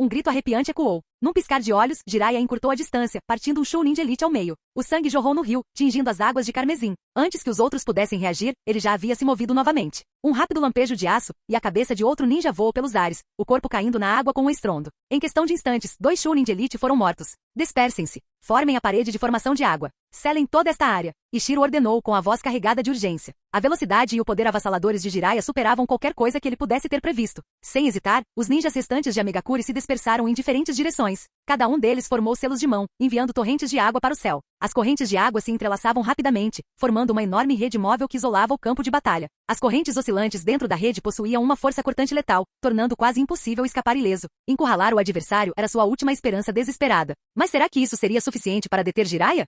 Um grito arrepiante ecoou. Num piscar de olhos, Jiraiya encurtou a distância, partindo um Chunin de elite ao meio. O sangue jorrou no rio, tingindo as águas de carmesim. Antes que os outros pudessem reagir, ele já havia se movido novamente. Um rápido lampejo de aço, e a cabeça de outro ninja voou pelos ares, o corpo caindo na água com um estrondo. Em questão de instantes, 2 Chunin de elite foram mortos. Dispersem-se. Formem a parede de formação de água. Selem toda esta área. Ishiro ordenou com a voz carregada de urgência. A velocidade e o poder avassaladores de Jiraiya superavam qualquer coisa que ele pudesse ter previsto. Sem hesitar, os ninjas restantes de Amegakuri se dispersaram em diferentes direções. Cada um deles formou selos de mão, enviando torrentes de água para o céu. As correntes de água se entrelaçavam rapidamente, formando uma enorme rede móvel que isolava o campo de batalha. As correntes oscilantes dentro da rede possuíam uma força cortante letal, tornando quase impossível escapar ileso. Encurralar o adversário era sua última esperança desesperada. Mas será que isso seria suficiente para deter Jiraiya?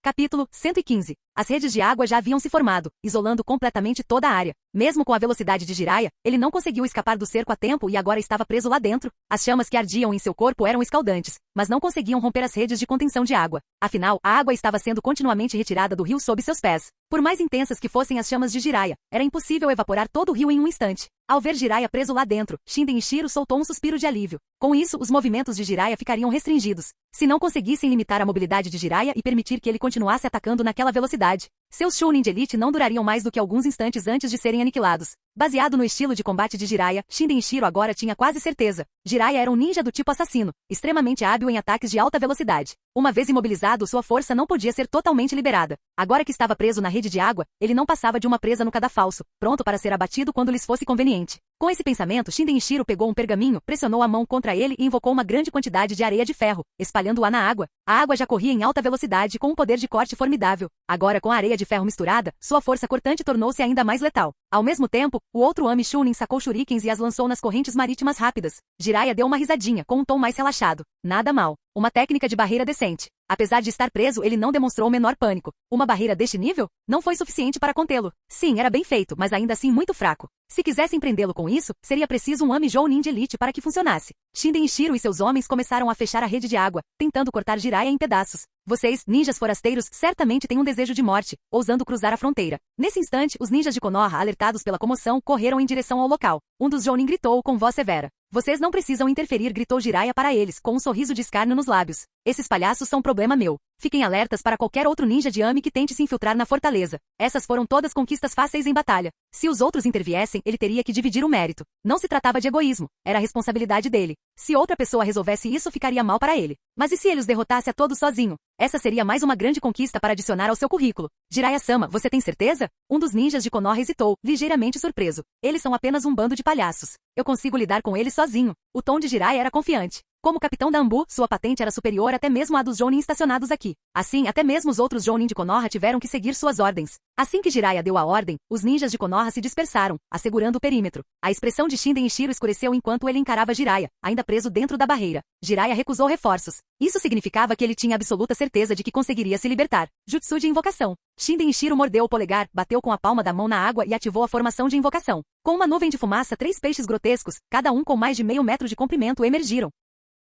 Capítulo 115. As redes de água já haviam se formado, isolando completamente toda a área. Mesmo com a velocidade de Jiraiya, ele não conseguiu escapar do cerco a tempo e agora estava preso lá dentro. As chamas que ardiam em seu corpo eram escaldantes, mas não conseguiam romper as redes de contenção de água. Afinal, a água estava sendo continuamente retirada do rio sob seus pés. Por mais intensas que fossem as chamas de Jiraiya, era impossível evaporar todo o rio em um instante. Ao ver Jiraiya preso lá dentro, Shinden Ichiro soltou um suspiro de alívio. Com isso, os movimentos de Jiraiya ficariam restringidos. Se não conseguissem limitar a mobilidade de Jiraiya e permitir que ele continuasse atacando naquela velocidade, seus Chunin de elite não durariam mais do que alguns instantes antes de serem aniquilados. Baseado no estilo de combate de Jiraiya, Shinden Ichiro agora tinha quase certeza. Jiraiya era um ninja do tipo assassino, extremamente hábil em ataques de alta velocidade. Uma vez imobilizado, sua força não podia ser totalmente liberada. Agora que estava preso na rede de água, ele não passava de uma presa no cadafalso, pronto para ser abatido quando lhes fosse conveniente. Com esse pensamento, Shinden Ichiro pegou um pergaminho, pressionou a mão contra ele e invocou uma grande quantidade de areia de ferro, espalhando-a na água. A água já corria em alta velocidade com um poder de corte formidável. Agora, com a areia de ferro misturada, sua força cortante tornou-se ainda mais letal. Ao mesmo tempo, o outro Ami Chunin sacou shurikens e as lançou nas correntes marítimas rápidas. Jiraiya deu uma risadinha, com um tom mais relaxado. Nada mal. Uma técnica de barreira decente. Apesar de estar preso, ele não demonstrou o menor pânico. Uma barreira deste nível? Não foi suficiente para contê-lo. Sim, era bem feito, mas ainda assim muito fraco. Se quisessem prendê-lo com isso, seria preciso um Ami Jounin de elite para que funcionasse. Shinden Ichiro e seus homens começaram a fechar a rede de água, tentando cortar Jiraiya em pedaços. Vocês, ninjas forasteiros, certamente têm um desejo de morte, ousando cruzar a fronteira. Nesse instante, os ninjas de Konoha, alertados pela comoção, correram em direção ao local. Um dos Jounin gritou com voz severa. Vocês não precisam interferir, gritou Jiraiya para eles, com um sorriso de escárnio nos lábios. Esses palhaços são problema meu. Fiquem alertas para qualquer outro ninja de Ami que tente se infiltrar na fortaleza. Essas foram todas conquistas fáceis em batalha. Se os outros interviessem, ele teria que dividir o mérito. Não se tratava de egoísmo, era a responsabilidade dele. Se outra pessoa resolvesse isso, ficaria mal para ele. Mas e se ele os derrotasse a todos sozinho? Essa seria mais uma grande conquista para adicionar ao seu currículo. Jiraiya-sama, você tem certeza? Um dos ninjas de Konoha hesitou, ligeiramente surpreso. Eles são apenas um bando de palhaços. Eu consigo lidar com eles sozinho. O tom de Jiraiya era confiante. Como capitão da Ambu, sua patente era superior até mesmo à dos Jounin estacionados aqui. Assim, até mesmo os outros Jounin de Konoha tiveram que seguir suas ordens. Assim que Jiraiya deu a ordem, os ninjas de Konoha se dispersaram, assegurando o perímetro. A expressão de Shinden Ichiro escureceu enquanto ele encarava Jiraiya, ainda preso dentro da barreira. Jiraiya recusou reforços. Isso significava que ele tinha absoluta certeza de que conseguiria se libertar. Jutsu de invocação. Shinden Ichiro mordeu o polegar, bateu com a palma da mão na água e ativou a formação de invocação. Com uma nuvem de fumaça, 3 peixes grotescos, cada um com mais de meio metro de comprimento, emergiram.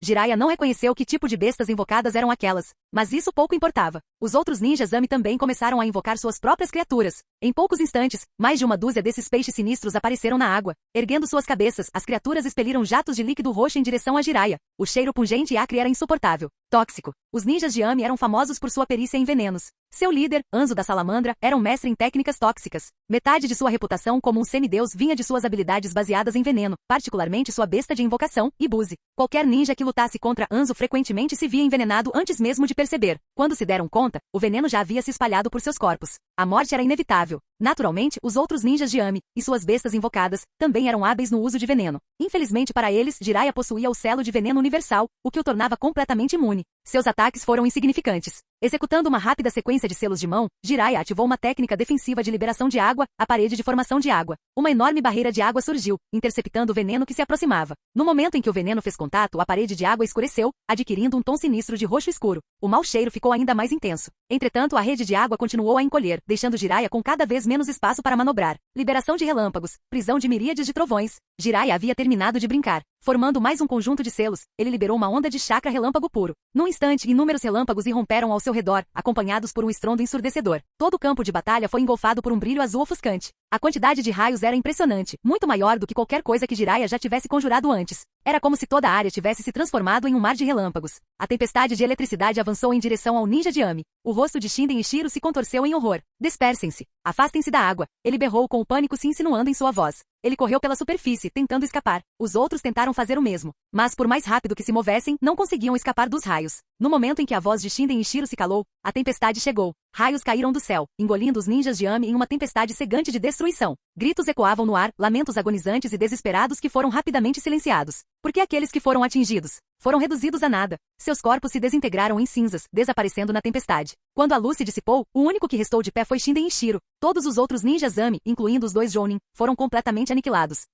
Jiraiya não reconheceu que tipo de bestas invocadas eram aquelas, mas isso pouco importava. Os outros ninjas Ami também começaram a invocar suas próprias criaturas. Em poucos instantes, mais de uma dúzia desses peixes sinistros apareceram na água. Erguendo suas cabeças, as criaturas expeliram jatos de líquido roxo em direção a Jiraiya. O cheiro pungente e acre era insuportável. Tóxico. Os ninjas de Ami eram famosos por sua perícia em venenos. Seu líder, Anzo da Salamandra, era um mestre em técnicas tóxicas. Metade de sua reputação como um semideus vinha de suas habilidades baseadas em veneno, particularmente sua besta de invocação, Ibuzi. Qualquer ninja que lutasse contra Anzo frequentemente se via envenenado antes mesmo de perceber. Quando se deram conta, o veneno já havia se espalhado por seus corpos. A morte era inevitável. Naturalmente, os outros ninjas de Ami, e suas bestas invocadas, também eram hábeis no uso de veneno. Infelizmente para eles, Jiraiya possuía o selo de veneno universal, o que o tornava completamente imune. Seus ataques foram insignificantes. Executando uma rápida sequência de selos de mão, Jiraiya ativou uma técnica defensiva de liberação de água, a parede de formação de água. Uma enorme barreira de água surgiu, interceptando o veneno que se aproximava. No momento em que o veneno fez contato, a parede de água escureceu, adquirindo um tom sinistro de roxo escuro. O mau cheiro ficou ainda mais intenso. Entretanto, a rede de água continuou a encolher, deixando Jiraiya com cada vez menos espaço para manobrar. Liberação de relâmpagos, prisão de miríades de trovões. Jiraiya havia terminado de brincar. Formando mais um conjunto de selos, ele liberou uma onda de chakra relâmpago puro. Num instante, inúmeros relâmpagos irromperam ao seu redor, acompanhados por um estrondo ensurdecedor. Todo o campo de batalha foi engolfado por um brilho azul ofuscante. A quantidade de raios era impressionante, muito maior do que qualquer coisa que Jiraiya já tivesse conjurado antes. Era como se toda a área tivesse se transformado em um mar de relâmpagos. A tempestade de eletricidade avançou em direção ao ninja de Ami. O rosto de Shinden Ichiro se contorceu em horror. Dispersem-se. Afastem-se da água. Ele berrou com o pânico se insinuando em sua voz. Ele correu pela superfície, tentando escapar. Os outros tentaram fazer o mesmo. Mas por mais rápido que se movessem, não conseguiam escapar dos raios. No momento em que a voz de Shinden Ichiro se calou, a tempestade chegou. Raios caíram do céu, engolindo os ninjas de Ami em uma tempestade cegante de destruição. Gritos ecoavam no ar, lamentos agonizantes e desesperados que foram rapidamente silenciados. Porque aqueles que foram atingidos foram reduzidos a nada. Seus corpos se desintegraram em cinzas, desaparecendo na tempestade. Quando a luz se dissipou, o único que restou de pé foi Shinden Ichiro. Todos os outros ninjas Ami, incluindo os 2 Jounin, foram completamente aniquilados.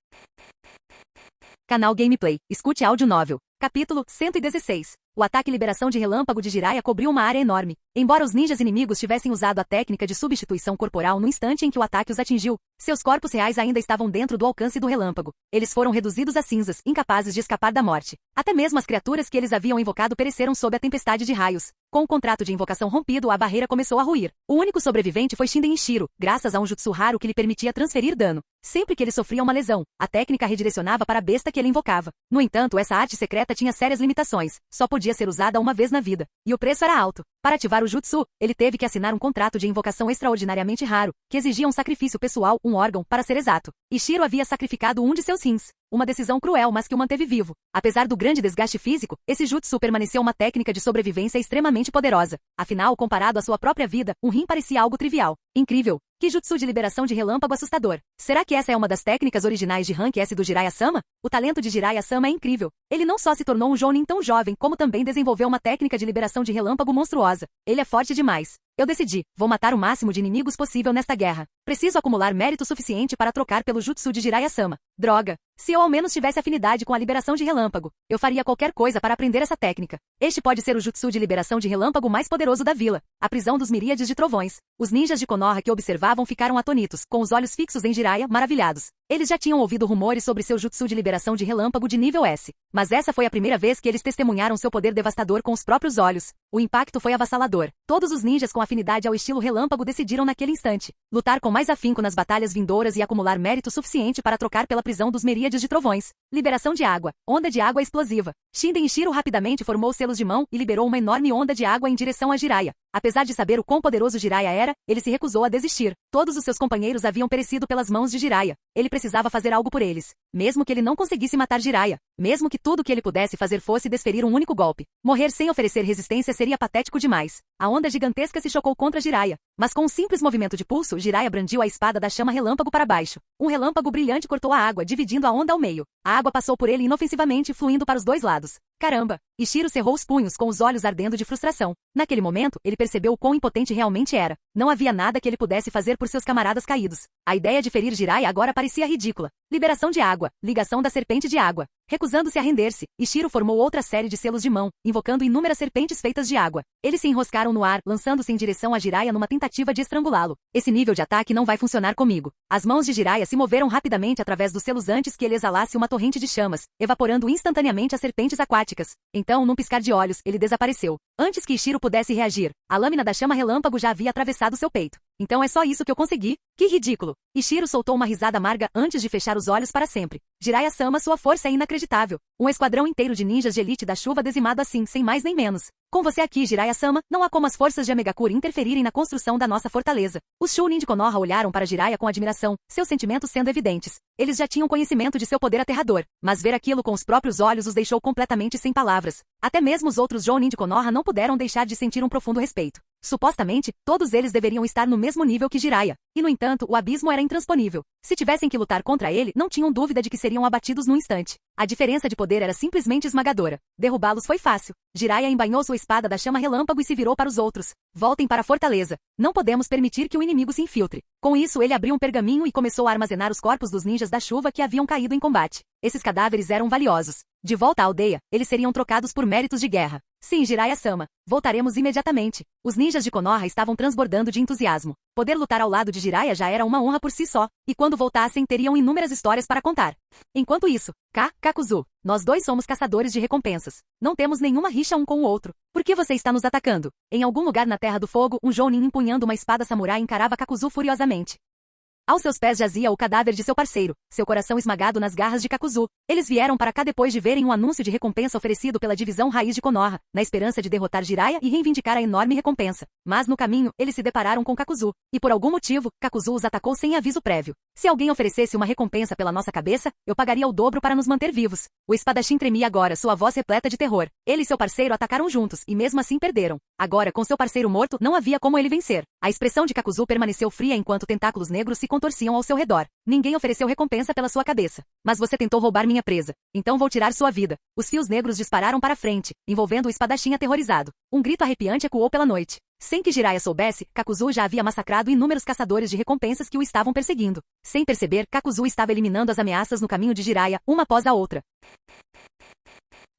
Canal Gameplay. Escute áudio novel. Capítulo 116. O ataque Liberação de Relâmpago de Jiraiya cobriu uma área enorme. Embora os ninjas inimigos tivessem usado a técnica de substituição corporal no instante em que o ataque os atingiu, seus corpos reais ainda estavam dentro do alcance do relâmpago. Eles foram reduzidos a cinzas, incapazes de escapar da morte. Até mesmo as criaturas que eles haviam invocado pereceram sob a tempestade de raios. Com o contrato de invocação rompido, a barreira começou a ruir. O único sobrevivente foi Shinden Ichiro, graças a um jutsu raro que lhe permitia transferir dano. Sempre que ele sofria uma lesão, a técnica redirecionava para a besta que ele invocava. No entanto, essa arte secreta tinha sérias limitações. Só podia ser usada uma vez na vida. E o preço era alto. Para ativar o jutsu, ele teve que assinar um contrato de invocação extraordinariamente raro, que exigia um sacrifício pessoal, um órgão, para ser exato. Ichiro havia sacrificado um de seus rins. Uma decisão cruel, mas que o manteve vivo. Apesar do grande desgaste físico, esse jutsu permaneceu uma técnica de sobrevivência extremamente poderosa. Afinal, comparado à sua própria vida, um rim parecia algo trivial. Incrível. Que jutsu de liberação de relâmpago assustador. Será que essa é uma das técnicas originais de Rank S do Jiraiya-sama? O talento de Jiraiya-sama é incrível. Ele não só se tornou um jounin tão jovem, como também desenvolveu uma técnica de liberação de relâmpago monstruosa. Ele é forte demais. Eu decidi, vou matar o máximo de inimigos possível nesta guerra. Preciso acumular mérito suficiente para trocar pelo jutsu de Jiraiya-sama. Droga! Se eu ao menos tivesse afinidade com a liberação de relâmpago, eu faria qualquer coisa para aprender essa técnica. Este pode ser o jutsu de liberação de relâmpago mais poderoso da vila, a prisão dos miríades de trovões. Os ninjas de Konoha que observavam ficaram atônitos, com os olhos fixos em Jiraiya, maravilhados. Eles já tinham ouvido rumores sobre seu jutsu de liberação de relâmpago de nível S. Mas essa foi a primeira vez que eles testemunharam seu poder devastador com os próprios olhos. O impacto foi avassalador. Todos os ninjas com afinidade ao estilo relâmpago decidiram naquele instante lutar com mais afinco nas batalhas vindouras e acumular mérito suficiente para trocar pela prisão dos miríades de trovões. Liberação de água. Onda de água explosiva. Shinden Ichiro rapidamente formou selos de mão e liberou uma enorme onda de água em direção a Jiraiya. Apesar de saber o quão poderoso Jiraiya era, ele se recusou a desistir. Todos os seus companheiros haviam perecido pelas mãos de Jiraiya. Ele precisava fazer algo por eles. Mesmo que ele não conseguisse matar Jiraiya. Mesmo que tudo que ele pudesse fazer fosse desferir um único golpe. Morrer sem oferecer resistência seria patético demais. A onda gigantesca se chocou contra Jiraiya. Mas com um simples movimento de pulso, Jiraiya brandiu a espada da chama relâmpago para baixo. Um relâmpago brilhante cortou a água, dividindo a onda ao meio. A água passou por ele inofensivamente, fluindo para os dois lados. Caramba! Ichiro cerrou os punhos com os olhos ardendo de frustração. Naquele momento, ele percebeu o quão impotente realmente era. Não havia nada que ele pudesse fazer por seus camaradas caídos. A ideia de ferir Jiraiya agora parecia ridícula. Liberação de água. Ligação da serpente de água. Recusando-se a render-se, Ichiro formou outra série de selos de mão, invocando inúmeras serpentes feitas de água. Eles se enroscaram no ar, lançando-se em direção a Jiraiya numa tentativa de estrangulá-lo. Esse nível de ataque não vai funcionar comigo. As mãos de Jiraiya se moveram rapidamente através dos selos antes que ele exalasse uma torrente de chamas, evaporando instantaneamente as serpentes aquáticas. Então, num piscar de olhos, ele desapareceu. Antes que Ichiro pudesse reagir, a lâmina da chama relâmpago já havia atravessado seu peito. Então é só isso que eu consegui? Que ridículo! Ichiro soltou uma risada amarga antes de fechar os olhos para sempre. Jiraiya-sama, sua força é inacreditável. Um esquadrão inteiro de ninjas de elite da chuva dizimado assim, sem mais nem menos. Com você aqui, Jiraiya-sama, não há como as forças de Amegakure interferirem na construção da nossa fortaleza. Os Chunin de Konoha olharam para Jiraiya com admiração, seus sentimentos sendo evidentes. Eles já tinham conhecimento de seu poder aterrador, mas ver aquilo com os próprios olhos os deixou completamente sem palavras. Até mesmo os outros Jounin de Konoha não puderam deixar de sentir um profundo respeito. Supostamente, todos eles deveriam estar no mesmo nível que Jiraiya. E no entanto, o abismo era intransponível. Se tivessem que lutar contra ele, não tinham dúvida de que seriam abatidos num instante. A diferença de poder era simplesmente esmagadora. Derrubá-los foi fácil. Jiraiya embainhou sua espada da chama relâmpago e se virou para os outros. Voltem para a fortaleza. Não podemos permitir que o inimigo se infiltre. Com isso, ele abriu um pergaminho e começou a armazenar os corpos dos ninjas da chuva que haviam caído em combate. Esses cadáveres eram valiosos. De volta à aldeia, eles seriam trocados por méritos de guerra. Sim, Jiraiya-sama. Voltaremos imediatamente. Os ninjas de Konoha estavam transbordando de entusiasmo. Poder lutar ao lado de Jiraiya já era uma honra por si só, e quando voltassem teriam inúmeras histórias para contar. Enquanto isso, Kakuzu, nós dois somos caçadores de recompensas. Não temos nenhuma rixa um com o outro. Por que você está nos atacando? Em algum lugar na Terra do Fogo, um Jounin empunhando uma espada samurai encarava Kakuzu furiosamente. Aos seus pés jazia o cadáver de seu parceiro, seu coração esmagado nas garras de Kakuzu. Eles vieram para cá depois de verem um anúncio de recompensa oferecido pela divisão raiz de Konoha, na esperança de derrotar Jiraiya e reivindicar a enorme recompensa. Mas no caminho, eles se depararam com Kakuzu. E por algum motivo, Kakuzu os atacou sem aviso prévio. Se alguém oferecesse uma recompensa pela nossa cabeça, eu pagaria o dobro para nos manter vivos. O espadachim tremia agora, sua voz repleta de terror. Ele e seu parceiro atacaram juntos, e mesmo assim perderam. Agora, com seu parceiro morto, não havia como ele vencer. A expressão de Kakuzu permaneceu fria enquanto tentáculos negros se contorciam ao seu redor. Ninguém ofereceu recompensa pela sua cabeça. Mas você tentou roubar minha presa. Então vou tirar sua vida. Os fios negros dispararam para frente, envolvendo o espadachim aterrorizado. Um grito arrepiante ecoou pela noite. Sem que Jiraiya soubesse, Kakuzu já havia massacrado inúmeros caçadores de recompensas que o estavam perseguindo. Sem perceber, Kakuzu estava eliminando as ameaças no caminho de Jiraiya, uma após a outra.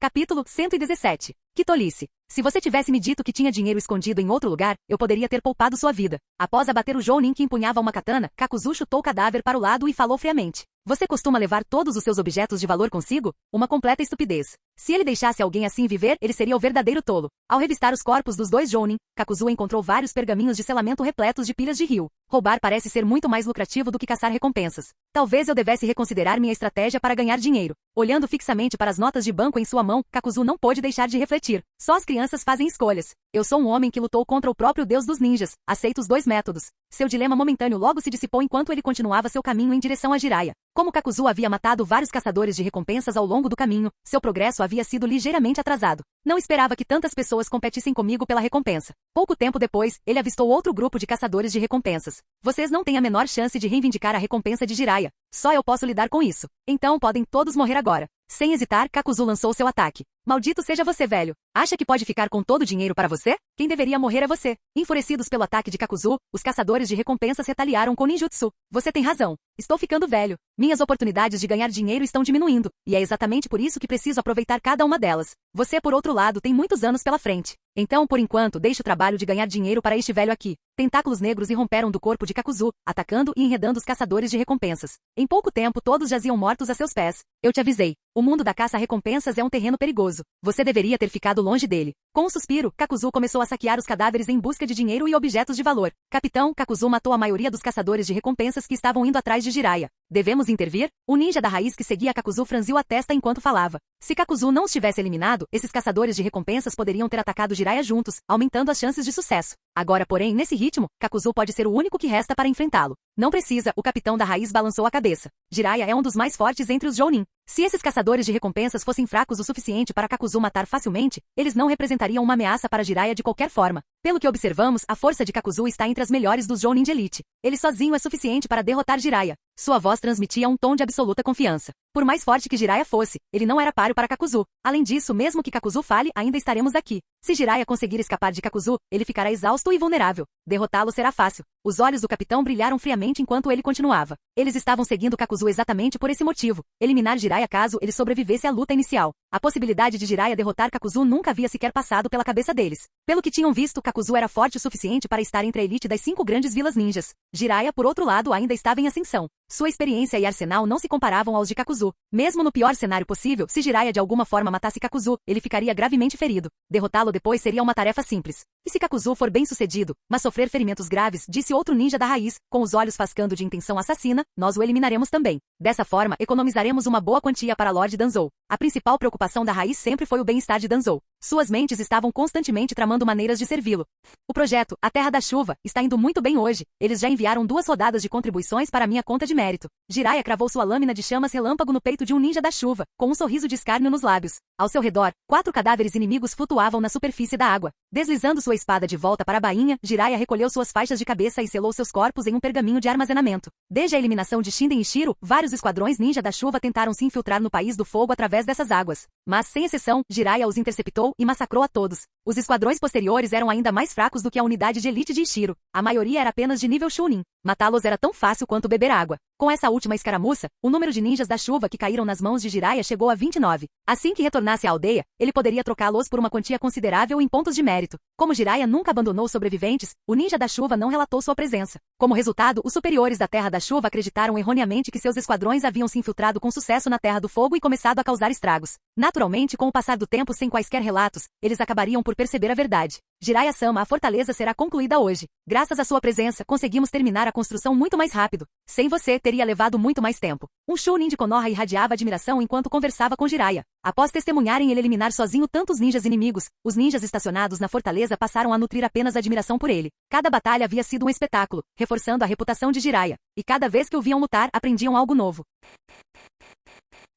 Capítulo 117. Que tolice! Se você tivesse me dito que tinha dinheiro escondido em outro lugar, eu poderia ter poupado sua vida. Após abater o Jounin que empunhava uma katana, Kakuzu chutou o cadáver para o lado e falou friamente. Você costuma levar todos os seus objetos de valor consigo? Uma completa estupidez. Se ele deixasse alguém assim viver, ele seria o verdadeiro tolo. Ao revistar os corpos dos dois Jounin, Kakuzu encontrou vários pergaminhos de selamento repletos de pilhas de rio. Roubar parece ser muito mais lucrativo do que caçar recompensas. Talvez eu devesse reconsiderar minha estratégia para ganhar dinheiro. Olhando fixamente para as notas de banco em sua mão, Kakuzu não pôde deixar de refletir. Só as crianças fazem escolhas. Eu sou um homem que lutou contra o próprio deus dos ninjas. Aceito os dois métodos. Seu dilema momentâneo logo se dissipou enquanto ele continuava seu caminho em direção a Jiraiya. Como Kakuzu havia matado vários caçadores de recompensas ao longo do caminho, seu progresso havia sido ligeiramente atrasado. Não esperava que tantas pessoas competissem comigo pela recompensa. Pouco tempo depois, ele avistou outro grupo de caçadores de recompensas. Vocês não têm a menor chance de reivindicar a recompensa de Jiraiya. Só eu posso lidar com isso. Então podem todos morrer agora. Sem hesitar, Kakuzu lançou seu ataque. Maldito seja você, velho. Acha que pode ficar com todo o dinheiro para você? Quem deveria morrer é você. Enfurecidos pelo ataque de Kakuzu, os caçadores de recompensas retaliaram com ninjutsu. Você tem razão. Estou ficando velho. Minhas oportunidades de ganhar dinheiro estão diminuindo, e é exatamente por isso que preciso aproveitar cada uma delas. Você, por outro lado, tem muitos anos pela frente. Então, por enquanto, deixe o trabalho de ganhar dinheiro para este velho aqui. Tentáculos negros irromperam do corpo de Kakuzu, atacando e enredando os caçadores de recompensas. Em pouco tempo, todos jaziam mortos a seus pés. Eu te avisei. O mundo da caça-recompensas é um terreno perigoso. Você deveria ter ficado longe dele. Com um suspiro, Kakuzu começou a saquear os cadáveres em busca de dinheiro e objetos de valor. Capitão, Kakuzu matou a maioria dos caçadores de recompensas que estavam indo atrás de Jiraiya. Devemos intervir? O ninja da raiz que seguia Kakuzu franziu a testa enquanto falava. Se Kakuzu não os tivesse eliminado, esses caçadores de recompensas poderiam ter atacado Jiraiya juntos, aumentando as chances de sucesso. Agora, porém, nesse ritmo, Kakuzu pode ser o único que resta para enfrentá-lo. Não precisa, o capitão da raiz balançou a cabeça. Jiraiya é um dos mais fortes entre os Jounin. Se esses caçadores de recompensas fossem fracos o suficiente para Kakuzu matar facilmente, eles não representariam uma ameaça para Jiraiya de qualquer forma. Pelo que observamos, a força de Kakuzu está entre as melhores dos Jounin de elite. Ele sozinho é suficiente para derrotar Jiraiya. Sua voz transmitia um tom de absoluta confiança. Por mais forte que Jiraiya fosse, ele não era páreo para Kakuzu. Além disso, mesmo que Kakuzu falhe, ainda estaremos aqui. Se Jiraiya conseguir escapar de Kakuzu, ele ficará exausto e vulnerável. Derrotá-lo será fácil. Os olhos do capitão brilharam friamente enquanto ele continuava. Eles estavam seguindo Kakuzu exatamente por esse motivo. Eliminar Jiraiya caso ele sobrevivesse à luta inicial. A possibilidade de Jiraiya derrotar Kakuzu nunca havia sequer passado pela cabeça deles. Pelo que tinham visto, Kakuzu era forte o suficiente para estar entre a elite das 5 grandes vilas ninjas. Jiraiya, por outro lado, ainda estava em ascensão. Sua experiência e arsenal não se comparavam aos de Kakuzu. Mesmo no pior cenário possível, se Jiraiya de alguma forma matasse Kakuzu, ele ficaria gravemente ferido. Derrotá-lo depois seria uma tarefa simples. E se Kakuzu for bem sucedido, mas sofrer ferimentos graves, disse outro ninja da raiz, com os olhos fascando de intenção assassina, nós o eliminaremos também. Dessa forma, economizaremos uma boa quantia para Lord Danzou. A principal preocupação da raiz sempre foi o bem-estar de Danzou. Suas mentes estavam constantemente tramando maneiras de servi-lo. O projeto, A Terra da Chuva, está indo muito bem hoje. Eles já enviaram 2 rodadas de contribuições para minha conta de mérito. Jiraiya cravou sua lâmina de chamas relâmpago no peito de um ninja da chuva, com um sorriso de escárnio nos lábios. Ao seu redor, 4 cadáveres inimigos flutuavam na superfície da água. Deslizando sua espada de volta para a bainha, Jiraiya recolheu suas faixas de cabeça e selou seus corpos em um pergaminho de armazenamento. Desde a eliminação de Shinden e Shiro, vários esquadrões ninja da chuva tentaram se infiltrar no país do fogo através dessas águas. Mas, sem exceção, Jiraiya os interceptou e massacrou a todos. Os esquadrões posteriores eram ainda mais fracos do que a unidade de elite de Ishiro. A maioria era apenas de nível Chunin. Matá-los era tão fácil quanto beber água. Com essa última escaramuça, o número de ninjas da chuva que caíram nas mãos de Jiraiya chegou a 29. Assim que retornasse à aldeia, ele poderia trocá-los por uma quantia considerável em pontos de mérito. Como Jiraiya nunca abandonou os sobreviventes, o ninja da chuva não relatou sua presença. Como resultado, os superiores da Terra da Chuva acreditaram erroneamente que seus esquadrões haviam se infiltrado com sucesso na Terra do Fogo e começado a causar estragos. Naturalmente, com o passar do tempo sem quaisquer relatos, eles acabariam por perceber a verdade. Jiraiya-sama, a fortaleza será concluída hoje. Graças à sua presença, conseguimos terminar a construção muito mais rápido. Sem você, teria levado muito mais tempo. Um Chunin de Konoha irradiava admiração enquanto conversava com Jiraiya. Após testemunharem ele eliminar sozinho tantos ninjas inimigos, os ninjas estacionados na fortaleza passaram a nutrir apenas admiração por ele. Cada batalha havia sido um espetáculo, reforçando a reputação de Jiraiya. E cada vez que o viam lutar, aprendiam algo novo.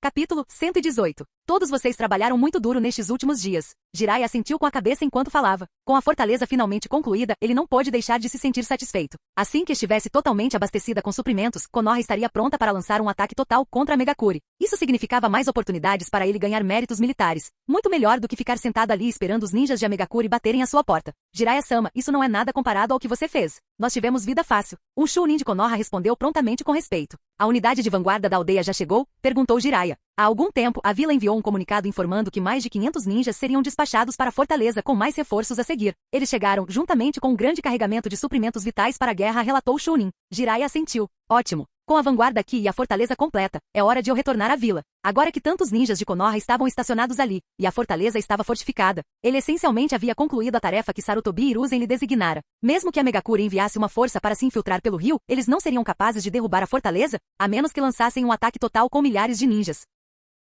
Capítulo 118. Todos vocês trabalharam muito duro nestes últimos dias. Jiraiya assentiu com a cabeça enquanto falava. Com a fortaleza finalmente concluída, ele não pôde deixar de se sentir satisfeito. Assim que estivesse totalmente abastecida com suprimentos, Konoha estaria pronta para lançar um ataque total contra a Megakuri. Isso significava mais oportunidades para ele ganhar méritos militares. Muito melhor do que ficar sentado ali esperando os ninjas de Megakuri baterem à sua porta. Jiraiya-sama, isso não é nada comparado ao que você fez. nós tivemos vida fácil. Um Chunin de Konoha respondeu prontamente com respeito. A unidade de vanguarda da aldeia já chegou? Perguntou Jiraiya. Há algum tempo, a vila enviou um comunicado informando que mais de 500 ninjas seriam despachados para a fortaleza com mais reforços a seguir. Eles chegaram, juntamente com um grande carregamento de suprimentos vitais para a guerra, relatou Chunin. Jiraiya assentiu. Ótimo. Com a vanguarda aqui e a fortaleza completa, é hora de eu retornar à vila. Agora que tantos ninjas de Konoha estavam estacionados ali, e a fortaleza estava fortificada, ele essencialmente havia concluído a tarefa que Sarutobi Hiruzen lhe designara. Mesmo que a Megakure enviasse uma força para se infiltrar pelo rio, eles não seriam capazes de derrubar a fortaleza, a menos que lançassem um ataque total com milhares de ninjas.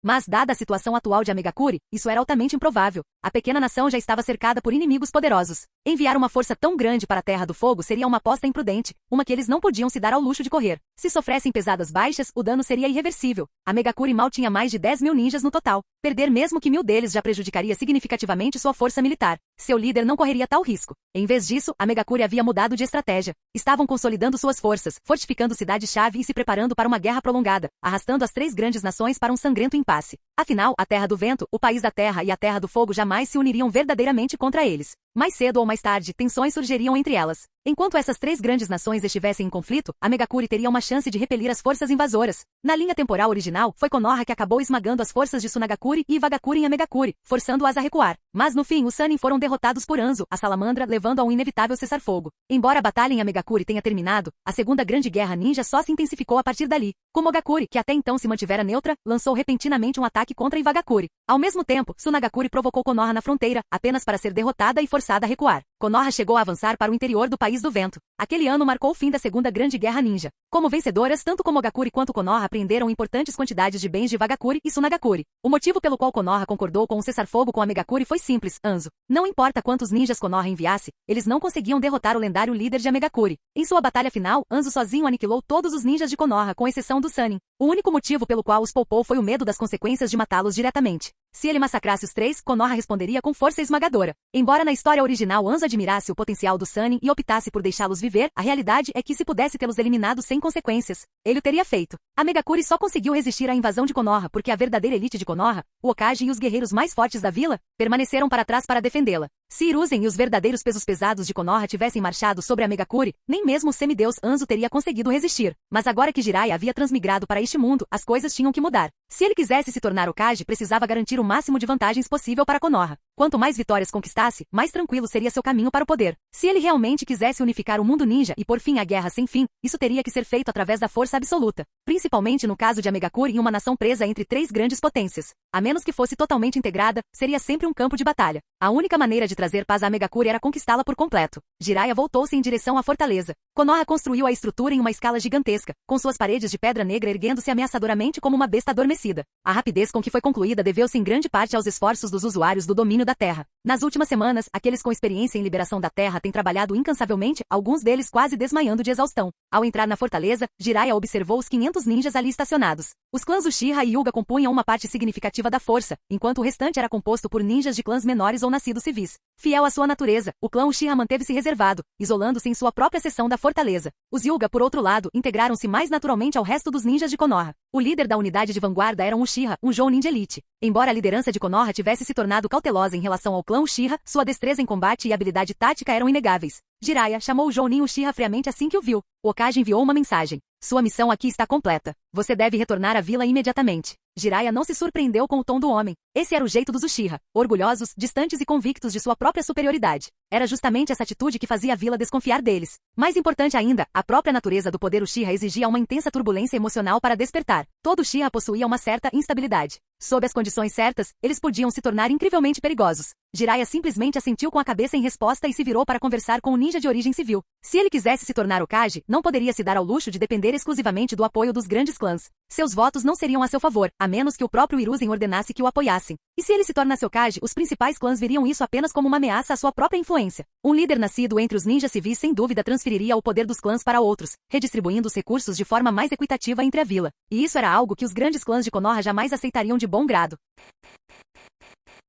Mas, dada a situação atual de Amegakure, isso era altamente improvável. A pequena nação já estava cercada por inimigos poderosos. Enviar uma força tão grande para a Terra do Fogo seria uma aposta imprudente, uma que eles não podiam se dar ao luxo de correr. Se sofressem pesadas baixas, o dano seria irreversível. Amegakure mal tinha mais de 10.000 ninjas no total. Perder mesmo que 1.000 deles já prejudicaria significativamente sua força militar. Seu líder não correria tal risco. Em vez disso, Amegakure havia mudado de estratégia. Estavam consolidando suas forças, fortificando cidades-chave e se preparando para uma guerra prolongada, arrastando as 3 grandes nações para um sangrento impasse. Afinal, a Terra do Vento, o País da Terra e a Terra do Fogo jamais se uniriam verdadeiramente contra eles. Mais cedo ou mais tarde, tensões surgiriam entre elas. Enquanto essas 3 grandes nações estivessem em conflito, a Megakure teria uma chance de repelir as forças invasoras. Na linha temporal original, foi Konoha que acabou esmagando as forças de Tsunagakure e Iwagakure em Amegakure, forçando-as a recuar. Mas no fim, os Sannin foram derrotados por Anzo, a salamandra, levando a um inevitável cessar-fogo. Embora a batalha em Amegakure tenha terminado, a Segunda Grande Guerra Ninja só se intensificou a partir dali. Kumogakure, que até então se mantivera neutra, lançou repentinamente um ataque contra Iwagakure. Ao mesmo tempo, Tsunagakure provocou Konoha na fronteira, apenas para ser derrotada e forçada a recuar. Konoha chegou a avançar para o interior do País do Vento. Aquele ano marcou o fim da Segunda Grande Guerra Ninja. Como vencedoras, tanto Kumogakure quanto Konoha apreenderam importantes quantidades de bens de Iwagakure e Tsunagakure. O motivo pelo qual Konoha concordou com um cessar-fogo com a Amegakure foi simples, Anzo. Não importa quantos ninjas Konoha enviasse, eles não conseguiam derrotar o lendário líder de Amegakure. Em sua batalha final, Anzo sozinho aniquilou todos os ninjas de Konoha, com exceção do Sannin. O único motivo pelo qual os poupou foi o medo das consequências de matá-los diretamente. Se ele massacrasse os 3, Konoha responderia com força esmagadora. Embora na história original Anzo admirasse o potencial do Sannin e optasse por deixá-los viver, a realidade é que se pudesse tê-los eliminados sem consequências, ele o teria feito. A Megakure só conseguiu resistir à invasão de Konoha porque a verdadeira elite de Konoha, o Hokage e os guerreiros mais fortes da vila, permaneceram para trás para defendê-la. Se Hiruzen e os verdadeiros pesos pesados de Konoha tivessem marchado sobre a Megakure, nem mesmo o semideus Anzo teria conseguido resistir. Mas agora que Jiraiya havia transmigrado para este mundo, as coisas tinham que mudar. Se ele quisesse se tornar Hokage, precisava garantir o máximo de vantagens possível para Konoha. Quanto mais vitórias conquistasse, mais tranquilo seria seu caminho para o poder. Se ele realmente quisesse unificar o mundo ninja e pôr fim à guerra sem fim, isso teria que ser feito através da força absoluta. Principalmente no caso de Amegakure e uma nação presa entre 3 grandes potências. A menos que fosse totalmente integrada, seria sempre um campo de batalha. A única maneira de trazer paz a Amegakure era conquistá-la por completo. Jiraiya voltou-se em direção à fortaleza. Konoha construiu a estrutura em uma escala gigantesca, com suas paredes de pedra negra erguendo-se ameaçadoramente como uma besta adormecida. A rapidez com que foi concluída deveu-se em grande parte aos esforços dos usuários do domínio da terra. Nas últimas semanas, aqueles com experiência em liberação da terra têm trabalhado incansavelmente, alguns deles quase desmaiando de exaustão. Ao entrar na fortaleza, Jiraiya observou os 500 ninjas ali estacionados. Os clãs Uchiha e Hyuga compunham uma parte significativa da força, enquanto o restante era composto por ninjas de clãs menores ou nascidos civis. Fiel à sua natureza, o clã Uchiha manteve-se reservado, isolando-se em sua própria seção da fortaleza. Os Hyuga, por outro lado, integraram-se mais naturalmente ao resto dos ninjas de Konoha. O líder da unidade de vanguarda era um Uchiha, um Jounin de elite. Embora a liderança de Konoha tivesse se tornado cautelosa em relação ao clã Uchiha, sua destreza em combate e habilidade tática eram inegáveis. Jiraiya chamou o Jounin Uchiha friamente assim que o viu. O Hokage enviou uma mensagem. Sua missão aqui está completa. Você deve retornar à vila imediatamente. Jiraiya não se surpreendeu com o tom do homem. Esse era o jeito dos Uchiha, orgulhosos, distantes e convictos de sua própria superioridade. Era justamente essa atitude que fazia a vila desconfiar deles. Mais importante ainda, a própria natureza do poder Uchiha exigia uma intensa turbulência emocional para despertar. Todo Uchiha possuía uma certa instabilidade. Sob as condições certas, eles podiam se tornar incrivelmente perigosos. Jiraiya simplesmente assentiu com a cabeça em resposta e se virou para conversar com o ninja de origem civil. Se ele quisesse se tornar Hokage, não poderia se dar ao luxo de depender exclusivamente do apoio dos grandes clãs. Seus votos não seriam a seu favor, a menos que o próprio Hiruzen ordenasse que o apoiassem. E se ele se tornasse Hokage, os principais clãs viriam isso apenas como uma ameaça à sua própria influência. Um líder nascido entre os ninjas civis sem dúvida transferiria o poder dos clãs para outros, redistribuindo os recursos de forma mais equitativa entre a vila. E isso era algo que os grandes clãs de Konoha jamais aceitariam de bom grado.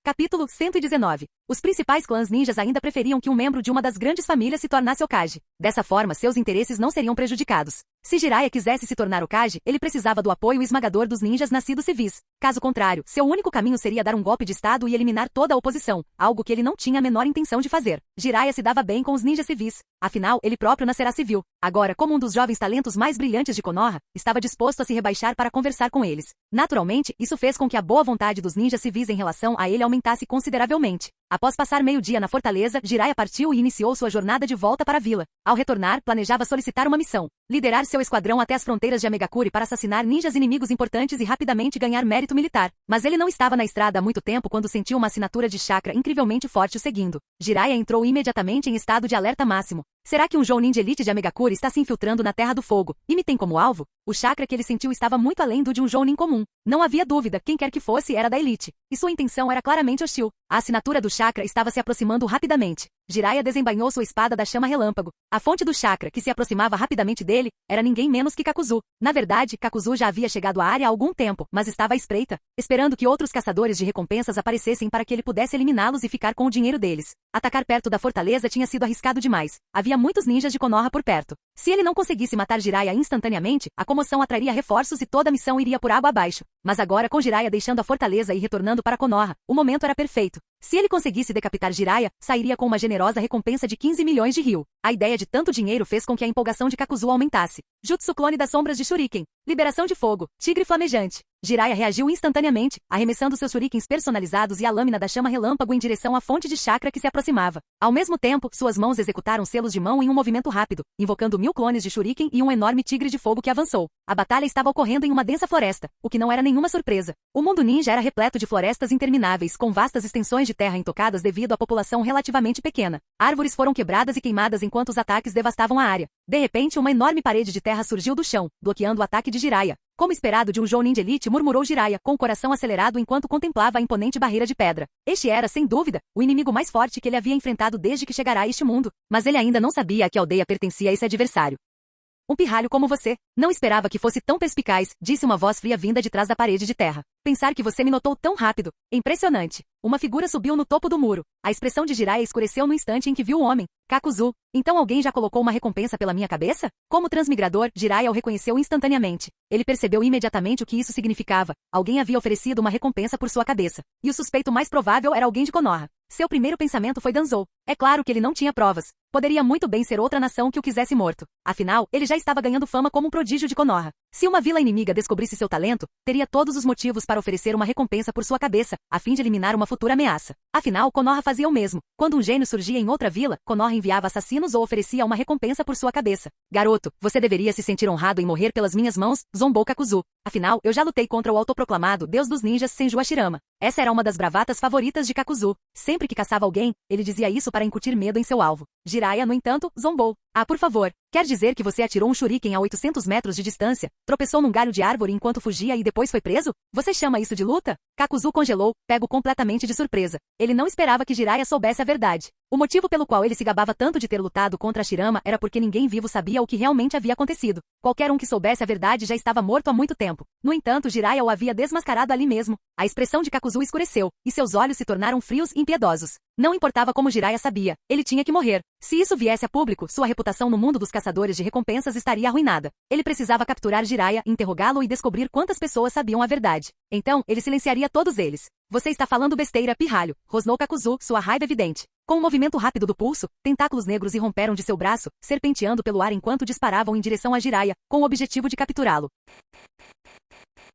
Capítulo 119. Os principais clãs ninjas ainda preferiam que um membro de uma das grandes famílias se tornasse Hokage. Dessa forma, seus interesses não seriam prejudicados. Se Jiraiya quisesse se tornar Hokage, ele precisava do apoio esmagador dos ninjas nascidos civis. Caso contrário, seu único caminho seria dar um golpe de estado e eliminar toda a oposição, algo que ele não tinha a menor intenção de fazer. Jiraiya se dava bem com os ninjas civis. Afinal, ele próprio nascerá civil. Agora, como um dos jovens talentos mais brilhantes de Konoha, estava disposto a se rebaixar para conversar com eles. Naturalmente, isso fez com que a boa vontade dos ninjas civis em relação a ele aumentasse consideravelmente. Após passar meio-dia na fortaleza, Jiraiya partiu e iniciou sua jornada de volta para a vila. Ao retornar, planejava solicitar uma missão: liderar seu esquadrão até as fronteiras de Amegakure para assassinar ninjas inimigos importantes e rapidamente ganhar mérito militar. Mas ele não estava na estrada há muito tempo quando sentiu uma assinatura de chakra incrivelmente forte o seguindo. Jiraiya entrou imediatamente em estado de alerta máximo. Será que um Jounin de elite de Amegakure está se infiltrando na Terra do Fogo e me tem como alvo? O chakra que ele sentiu estava muito além do de um Jounin comum. Não havia dúvida, quem quer que fosse era da elite. E sua intenção era claramente hostil. A assinatura do chakra estava se aproximando rapidamente. Jiraiya desembainhou sua espada da chama relâmpago. A fonte do chakra, que se aproximava rapidamente dele, era ninguém menos que Kakuzu. Na verdade, Kakuzu já havia chegado à área há algum tempo, mas estava à espreita, esperando que outros caçadores de recompensas aparecessem para que ele pudesse eliminá-los e ficar com o dinheiro deles. Atacar perto da fortaleza tinha sido arriscado demais. Havia muitos ninjas de Konoha por perto. Se ele não conseguisse matar Jiraiya instantaneamente, a comoção atraria reforços e toda a missão iria por água abaixo. Mas agora, com Jiraiya deixando a fortaleza e retornando para Konoha, o momento era perfeito. Se ele conseguisse decapitar Jiraiya, sairia com uma generosa recompensa de 15 milhões de ryu. A ideia de tanto dinheiro fez com que a empolgação de Kakuzu aumentasse. Jutsu clone das sombras de Shuriken. Liberação de fogo. Tigre flamejante. Jiraiya reagiu instantaneamente, arremessando seus shurikens personalizados e a lâmina da chama relâmpago em direção à fonte de chakra que se aproximava. Ao mesmo tempo, suas mãos executaram selos de mão em um movimento rápido, invocando 1000 clones de shuriken e um enorme tigre de fogo que avançou. A batalha estava ocorrendo em uma densa floresta, o que não era nenhuma surpresa. O mundo ninja era repleto de florestas intermináveis, com vastas extensões de terra intocadas devido à população relativamente pequena. Árvores foram quebradas e queimadas enquanto os ataques devastavam a área. De repente, uma enorme parede de terra surgiu do chão, bloqueando o ataque de Jiraiya. Como esperado de um Jounin de elite, murmurou Jiraiya, com o coração acelerado enquanto contemplava a imponente barreira de pedra. Este era, sem dúvida, o inimigo mais forte que ele havia enfrentado desde que chegara a este mundo, mas ele ainda não sabia a que aldeia pertencia esse adversário. Um pirralho como você. Não esperava que fosse tão perspicaz, disse uma voz fria vinda de trás da parede de terra. Pensar que você me notou tão rápido. Impressionante. Uma figura subiu no topo do muro. A expressão de Jiraiya escureceu no instante em que viu o homem. Kakuzu. Então alguém já colocou uma recompensa pela minha cabeça? Como transmigrador, Jiraiya o reconheceu instantaneamente. Ele percebeu imediatamente o que isso significava. Alguém havia oferecido uma recompensa por sua cabeça. E o suspeito mais provável era alguém de Konoha. Seu primeiro pensamento foi Danzou. É claro que ele não tinha provas. Poderia muito bem ser outra nação que o quisesse morto. Afinal, ele já estava ganhando fama como um prodígio de Konoha. Se uma vila inimiga descobrisse seu talento, teria todos os motivos para oferecer uma recompensa por sua cabeça, a fim de eliminar uma futura ameaça. Afinal, Konoha fazia o mesmo. Quando um gênio surgia em outra vila, Konoha enviava assassinos ou oferecia uma recompensa por sua cabeça. Garoto, você deveria se sentir honrado em morrer pelas minhas mãos, zombou Kakuzu. Afinal, eu já lutei contra o autoproclamado deus dos ninjas Senju Hashirama. Essa era uma das bravatas favoritas de Kakuzu. Sempre que caçava alguém, ele dizia isso para incutir medo em seu alvo. Jiraiya, no entanto, zombou. Ah, por favor. Quer dizer que você atirou um shuriken a 800 metros de distância, tropeçou num galho de árvore enquanto fugia e depois foi preso? Você chama isso de luta? Kakuzu congelou, pego completamente de surpresa. Ele não esperava que Jiraiya soubesse a verdade. O motivo pelo qual ele se gabava tanto de ter lutado contra Hashirama era porque ninguém vivo sabia o que realmente havia acontecido. Qualquer um que soubesse a verdade já estava morto há muito tempo. No entanto, Jiraiya o havia desmascarado ali mesmo. A expressão de Kakuzu escureceu, e seus olhos se tornaram frios e impiedosos. Não importava como Jiraiya sabia, ele tinha que morrer. Se isso viesse a público, sua reputação no mundo dos caçadores de recompensas estaria arruinada. Ele precisava capturar Jiraiya, interrogá-lo e descobrir quantas pessoas sabiam a verdade. Então, ele silenciaria todos eles. Você está falando besteira, pirralho, rosnou Kakuzu, sua raiva evidente. Com um movimento rápido do pulso, tentáculos negros irromperam de seu braço, serpenteando pelo ar enquanto disparavam em direção a Jiraiya, com o objetivo de capturá-lo.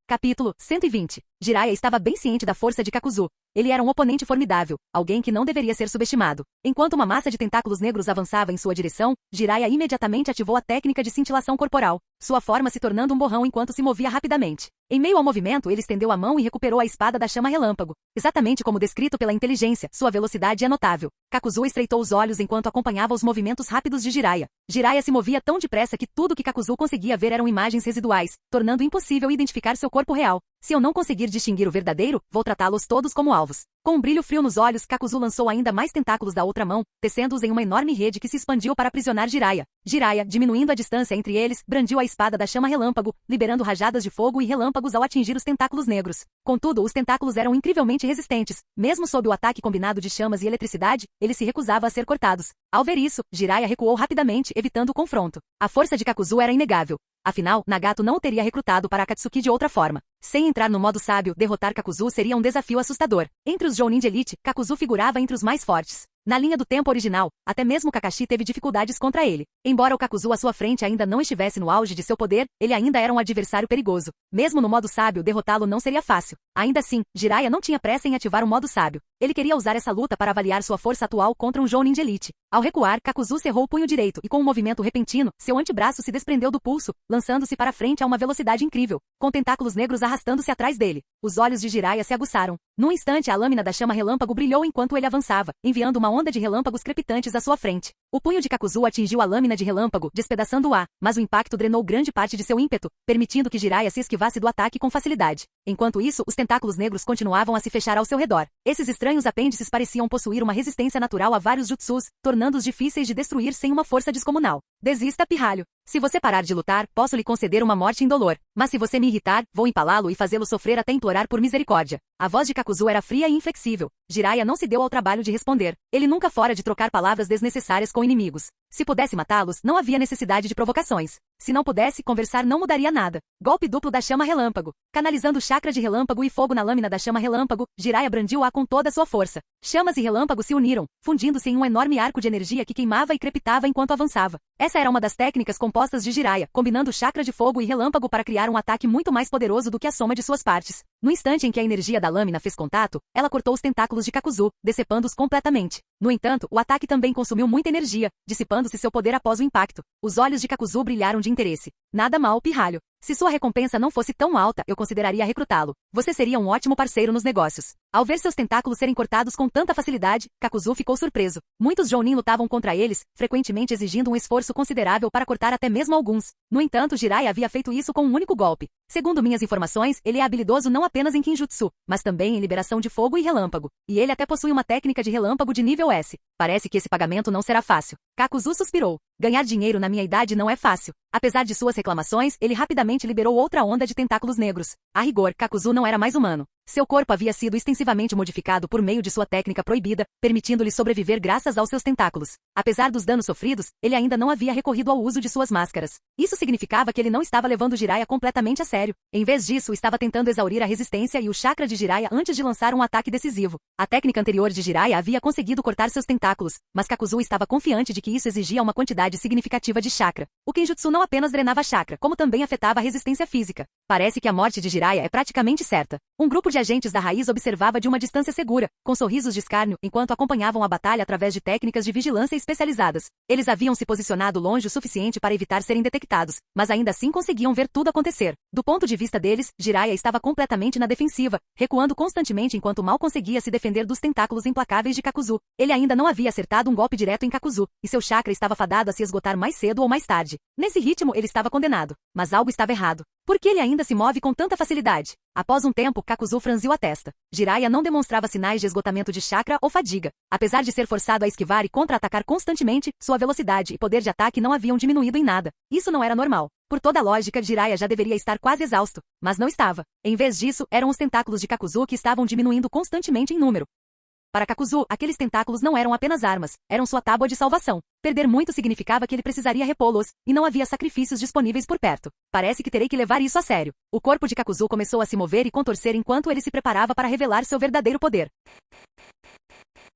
Capítulo 120. Jiraiya estava bem ciente da força de Kakuzu. Ele era um oponente formidável, alguém que não deveria ser subestimado. Enquanto uma massa de tentáculos negros avançava em sua direção, Jiraiya imediatamente ativou a técnica de cintilação corporal, sua forma se tornando um borrão enquanto se movia rapidamente. Em meio ao movimento, ele estendeu a mão e recuperou a espada da chama relâmpago. Exatamente como descrito pela inteligência, sua velocidade é notável. Kakuzu estreitou os olhos enquanto acompanhava os movimentos rápidos de Jiraiya. Jiraiya se movia tão depressa que tudo que Kakuzu conseguia ver eram imagens residuais, tornando impossível identificar seu corpo real. Se eu não conseguir distinguir o verdadeiro, vou tratá-los todos como alvos. Com um brilho frio nos olhos, Kakuzu lançou ainda mais tentáculos da outra mão, tecendo-os em uma enorme rede que se expandiu para aprisionar Jiraiya. Jiraiya, diminuindo a distância entre eles, brandiu a espada da chama relâmpago, liberando rajadas de fogo e relâmpagos ao atingir os tentáculos negros. Contudo, os tentáculos eram incrivelmente resistentes. Mesmo sob o ataque combinado de chamas e eletricidade, ele se recusava a ser cortados. Ao ver isso, Jiraiya recuou rapidamente, evitando o confronto. A força de Kakuzu era inegável. Afinal, Nagato não o teria recrutado para Akatsuki de outra forma. Sem entrar no modo sábio, derrotar Kakuzu seria um desafio assustador. Entre os Jounin de elite, Kakuzu figurava entre os mais fortes. Na linha do tempo original, até mesmo Kakashi teve dificuldades contra ele. Embora o Kakuzu à sua frente ainda não estivesse no auge de seu poder, ele ainda era um adversário perigoso. Mesmo no modo sábio, derrotá-lo não seria fácil. Ainda assim, Jiraiya não tinha pressa em ativar o modo sábio. Ele queria usar essa luta para avaliar sua força atual contra um Jounin de elite. Ao recuar, Kakuzu cerrou o punho direito e com um movimento repentino, seu antebraço se desprendeu do pulso, lançando-se para frente a uma velocidade incrível, com tentáculos negros arrastando-se atrás dele. Os olhos de Jiraiya se aguçaram. Num instante, a lâmina da chama relâmpago brilhou enquanto ele avançava, enviando uma onda de relâmpagos crepitantes à sua frente. O punho de Kakuzu atingiu a lâmina de relâmpago, despedaçando-a, mas o impacto drenou grande parte de seu ímpeto, permitindo que Jiraiya se esquivasse do ataque com facilidade. Enquanto isso, os tentáculos negros continuavam a se fechar ao seu redor. Esses estranhos apêndices pareciam possuir uma resistência natural a vários jutsus, tornando-os difíceis de destruir sem uma força descomunal. Desista, pirralho. Se você parar de lutar, posso lhe conceder uma morte indolor. Mas se você me irritar, vou empalá-lo e fazê-lo sofrer até implorar por misericórdia. A voz de Kakuzu era fria e inflexível. Jiraiya não se deu ao trabalho de responder. Ele nunca fora de trocar palavras desnecessárias com inimigos. Se pudesse matá-los, não havia necessidade de provocações. Se não pudesse, conversar não mudaria nada. Golpe duplo da chama relâmpago. Canalizando o chakra de relâmpago e fogo na lâmina da chama relâmpago, Jiraiya brandiu-a com toda a sua força. Chamas e relâmpagos se uniram, fundindo-se em um enorme arco de energia que queimava e crepitava enquanto avançava. Essa era uma das técnicas compostas de Jiraiya, combinando chakra de fogo e relâmpago para criar um ataque muito mais poderoso do que a soma de suas partes. No instante em que a energia da lâmina fez contato, ela cortou os tentáculos de Kakuzu, decepando-os completamente. No entanto, o ataque também consumiu muita energia, dissipando-se seu poder após o impacto. Os olhos de Kakuzu brilharam de interesse. Nada mal, pirralho. Se sua recompensa não fosse tão alta, eu consideraria recrutá-lo. Você seria um ótimo parceiro nos negócios. Ao ver seus tentáculos serem cortados com tanta facilidade, Kakuzu ficou surpreso. Muitos Jounin lutavam contra eles, frequentemente exigindo um esforço considerável para cortar até mesmo alguns. No entanto, Jiraiya havia feito isso com um único golpe. Segundo minhas informações, ele é habilidoso não apenas em Kinjutsu, mas também em liberação de fogo e relâmpago. E ele até possui uma técnica de relâmpago de nível S. Parece que esse pagamento não será fácil. Kakuzu suspirou. Ganhar dinheiro na minha idade não é fácil. Apesar de suas reclamações, ele rapidamente liberou outra onda de tentáculos negros. A rigor, Kakuzu não era mais humano. Seu corpo havia sido extensivamente modificado por meio de sua técnica proibida, permitindo-lhe sobreviver graças aos seus tentáculos. Apesar dos danos sofridos, ele ainda não havia recorrido ao uso de suas máscaras. Isso significava que ele não estava levando Jiraiya completamente a sério. Em vez disso, estava tentando exaurir a resistência e o chakra de Jiraiya antes de lançar um ataque decisivo. A técnica anterior de Jiraiya havia conseguido cortar seus tentáculos, mas Kakuzu estava confiante de que isso exigia uma quantidade significativa de chakra. O Kenjutsu não apenas drenava chakra, como também afetava a resistência física. Parece que a morte de Jiraiya é praticamente certa. Um grupo de agentes da raiz observava de uma distância segura, com sorrisos de escárnio, enquanto acompanhavam a batalha através de técnicas de vigilância especializadas. Eles haviam se posicionado longe o suficiente para evitar serem detectados, mas ainda assim conseguiam ver tudo acontecer. Do ponto de vista deles, Jiraiya estava completamente na defensiva, recuando constantemente enquanto mal conseguia se defender dos tentáculos implacáveis de Kakuzu. Ele ainda não havia acertado um golpe direto em Kakuzu, e seu chakra estava fadado a se esgotar mais cedo ou mais tarde. Nesse ritmo, ele estava condenado. Mas algo estava errado. Por que ele ainda se move com tanta facilidade? Após um tempo, Kakuzu franziu a testa. Jiraiya não demonstrava sinais de esgotamento de chakra ou fadiga. Apesar de ser forçado a esquivar e contra-atacar constantemente, sua velocidade e poder de ataque não haviam diminuído em nada. Isso não era normal. Por toda a lógica, Jiraiya já deveria estar quase exausto. Mas não estava. Em vez disso, eram os tentáculos de Kakuzu que estavam diminuindo constantemente em número. Para Kakuzu, aqueles tentáculos não eram apenas armas, eram sua tábua de salvação. Perder muito significava que ele precisaria repô-los, e não havia sacrifícios disponíveis por perto. Parece que terei que levar isso a sério. O corpo de Kakuzu começou a se mover e contorcer enquanto ele se preparava para revelar seu verdadeiro poder.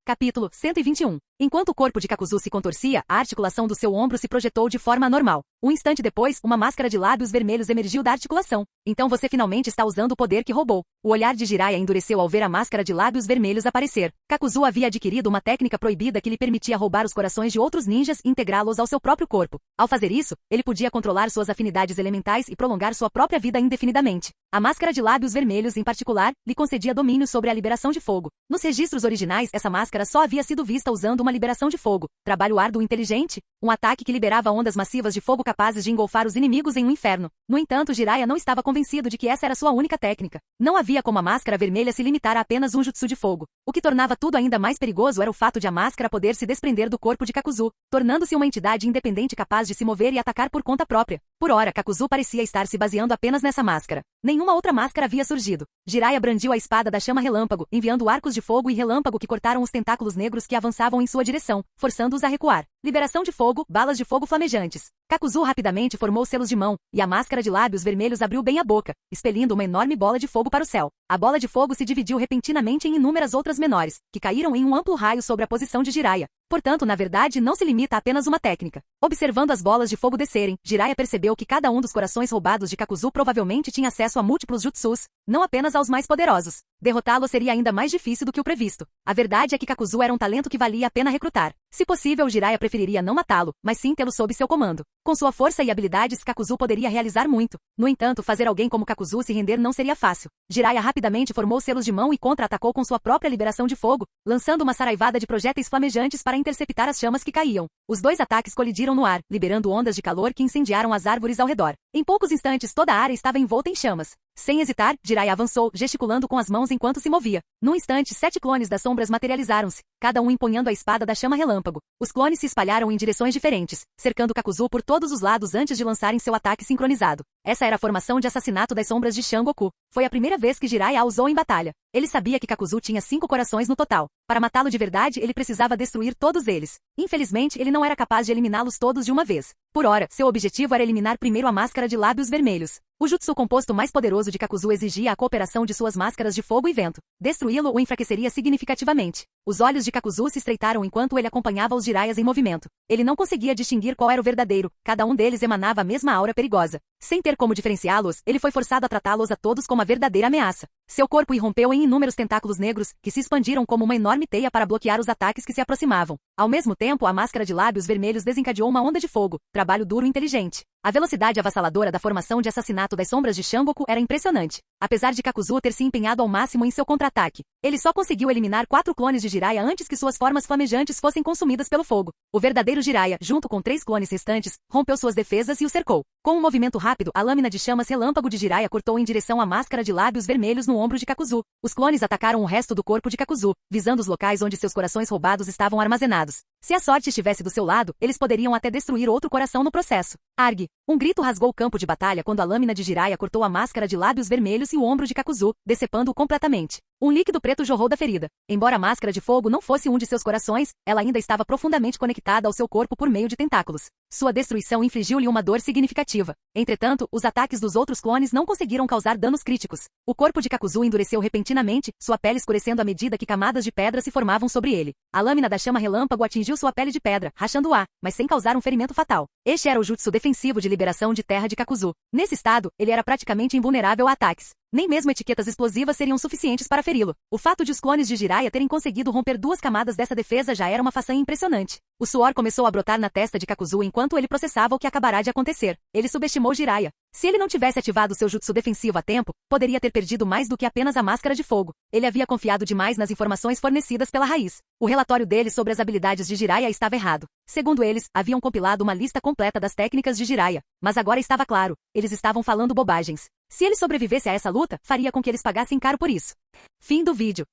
Capítulo 121. Enquanto o corpo de Kakuzu se contorcia, a articulação do seu ombro se projetou de forma anormal. Um instante depois, uma máscara de lábios vermelhos emergiu da articulação. Então você finalmente está usando o poder que roubou. O olhar de Jiraiya endureceu ao ver a máscara de lábios vermelhos aparecer. Kakuzu havia adquirido uma técnica proibida que lhe permitia roubar os corações de outros ninjas e integrá-los ao seu próprio corpo. Ao fazer isso, ele podia controlar suas afinidades elementais e prolongar sua própria vida indefinidamente. A máscara de lábios vermelhos, em particular, lhe concedia domínio sobre a liberação de fogo. Nos registros originais, essa máscara só havia sido vista usando uma liberação de fogo. Trabalho árduo inteligente? um ataque que liberava ondas massivas de fogo capazes de engolfar os inimigos em um inferno. No entanto, Jiraiya não estava convencido de que essa era sua única técnica. Não havia como a máscara vermelha se limitar a apenas um jutsu de fogo. O que tornava tudo ainda mais perigoso era o fato de a máscara poder se desprender do corpo de Kakuzu, tornando-se uma entidade independente capaz de se mover e atacar por conta própria. Por ora, Kakuzu parecia estar se baseando apenas nessa máscara. Nenhuma outra máscara havia surgido. Jiraiya brandiu a espada da chama relâmpago, enviando arcos de fogo e relâmpago que cortaram os tentáculos negros que avançavam em sua direção, forçando-os a recuar. Liberação de fogo, balas de fogo flamejantes. Kakuzu rapidamente formou selos de mão, e a máscara de lábios vermelhos abriu bem a boca, expelindo uma enorme bola de fogo para o céu. A bola de fogo se dividiu repentinamente em inúmeras outras menores, que caíram em um amplo raio sobre a posição de Jiraiya. Portanto, na verdade, não se limita a apenas uma técnica. Observando as bolas de fogo descerem, Jiraiya percebeu que cada um dos corações roubados de Kakuzu provavelmente tinha acesso a múltiplos jutsus, não apenas aos mais poderosos. Derrotá-lo seria ainda mais difícil do que o previsto. A verdade é que Kakuzu era um talento que valia a pena recrutar. Se possível, Jiraiya preferiria não matá-lo, mas sim tê-lo sob seu comando. Com sua força e habilidades, Kakuzu poderia realizar muito. No entanto, fazer alguém como Kakuzu se render não seria fácil. Jiraiya rapidamente formou selos de mão e contra-atacou com sua própria liberação de fogo, lançando uma saraivada de projéteis flamejantes para interceptar as chamas que caíam. Os dois ataques colidiram no ar, liberando ondas de calor que incendiaram as árvores ao redor. Em poucos instantes, toda a área estava envolta em chamas. Sem hesitar, Jiraiya avançou, gesticulando com as mãos enquanto se movia. Num instante, 7 clones das sombras materializaram-se, cada um empunhando a espada da chama relâmpago. Os clones se espalharam em direções diferentes, cercando Kakuzu por todos os lados antes de lançarem seu ataque sincronizado. Essa era a formação de assassinato das sombras de Shangoku. Foi a primeira vez que Jiraiya a usou em batalha. Ele sabia que Kakuzu tinha 5 corações no total. Para matá-lo de verdade, ele precisava destruir todos eles. Infelizmente, ele não era capaz de eliminá-los todos de uma vez. Por ora, seu objetivo era eliminar primeiro a máscara de lábios vermelhos. O jutsu composto mais poderoso de Kakuzu exigia a cooperação de suas máscaras de fogo e vento. Destruí-lo o enfraqueceria significativamente. Os olhos de Kakuzu se estreitaram enquanto ele acompanhava os Jiraias em movimento. Ele não conseguia distinguir qual era o verdadeiro, cada um deles emanava a mesma aura perigosa. Sem ter como diferenciá-los, ele foi forçado a tratá-los a todos como a verdadeira ameaça. Seu corpo irrompeu em inúmeros tentáculos negros, que se expandiram como uma enorme teia para bloquear os ataques que se aproximavam. Ao mesmo tempo, a máscara de lábios vermelhos desencadeou uma onda de fogo, trabalho duro e inteligente. A velocidade avassaladora da formação de assassinato das sombras de Shangoku era impressionante. Apesar de Kakuzu ter se empenhado ao máximo em seu contra-ataque, ele só conseguiu eliminar 4 clones de Jiraiya antes que suas formas flamejantes fossem consumidas pelo fogo. O verdadeiro Jiraiya, junto com 3 clones restantes, rompeu suas defesas e o cercou. Com um movimento rápido, a lâmina de chamas relâmpago de Jiraiya cortou em direção à máscara de lábios vermelhos no ombro de Kakuzu. Os clones atacaram o resto do corpo de Kakuzu, visando os locais onde seus corações roubados estavam armazenados. Se a sorte estivesse do seu lado, eles poderiam até destruir outro coração no processo. Arg! Um grito rasgou o campo de batalha quando a lâmina de Jiraiya cortou a máscara de lábios vermelhos e o ombro de Kakuzu, decepando-o completamente. Um líquido preto jorrou da ferida. Embora a máscara de fogo não fosse um de seus corações, ela ainda estava profundamente conectada ao seu corpo por meio de tentáculos. Sua destruição infligiu-lhe uma dor significativa. Entretanto, os ataques dos outros clones não conseguiram causar danos críticos. O corpo de Kakuzu endureceu repentinamente, sua pele escurecendo à medida que camadas de pedra se formavam sobre ele. A lâmina da chama relâmpago atingiu sua pele de pedra, rachando-a, mas sem causar um ferimento fatal. Este era o jutsu defensivo de liberação de terra de Kakuzu. Nesse estado, ele era praticamente invulnerável a ataques. Nem mesmo etiquetas explosivas seriam suficientes para feri-lo. O fato de os clones de Jiraiya terem conseguido romper 2 camadas dessa defesa já era uma façanha impressionante. O suor começou a brotar na testa de Kakuzu enquanto ele processava o que acabará de acontecer. Ele subestimou Jiraiya. Se ele não tivesse ativado seu jutsu defensivo a tempo, poderia ter perdido mais do que apenas a máscara de fogo. Ele havia confiado demais nas informações fornecidas pela raiz. O relatório deles sobre as habilidades de Jiraiya estava errado. Segundo eles, haviam compilado uma lista completa das técnicas de Jiraiya. Mas agora estava claro, eles estavam falando bobagens. Se ele sobrevivesse a essa luta, faria com que eles pagassem caro por isso. Fim do vídeo.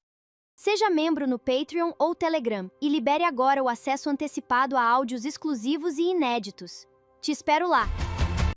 Seja membro no Patreon ou Telegram e libere agora o acesso antecipado a áudios exclusivos e inéditos. Te espero lá!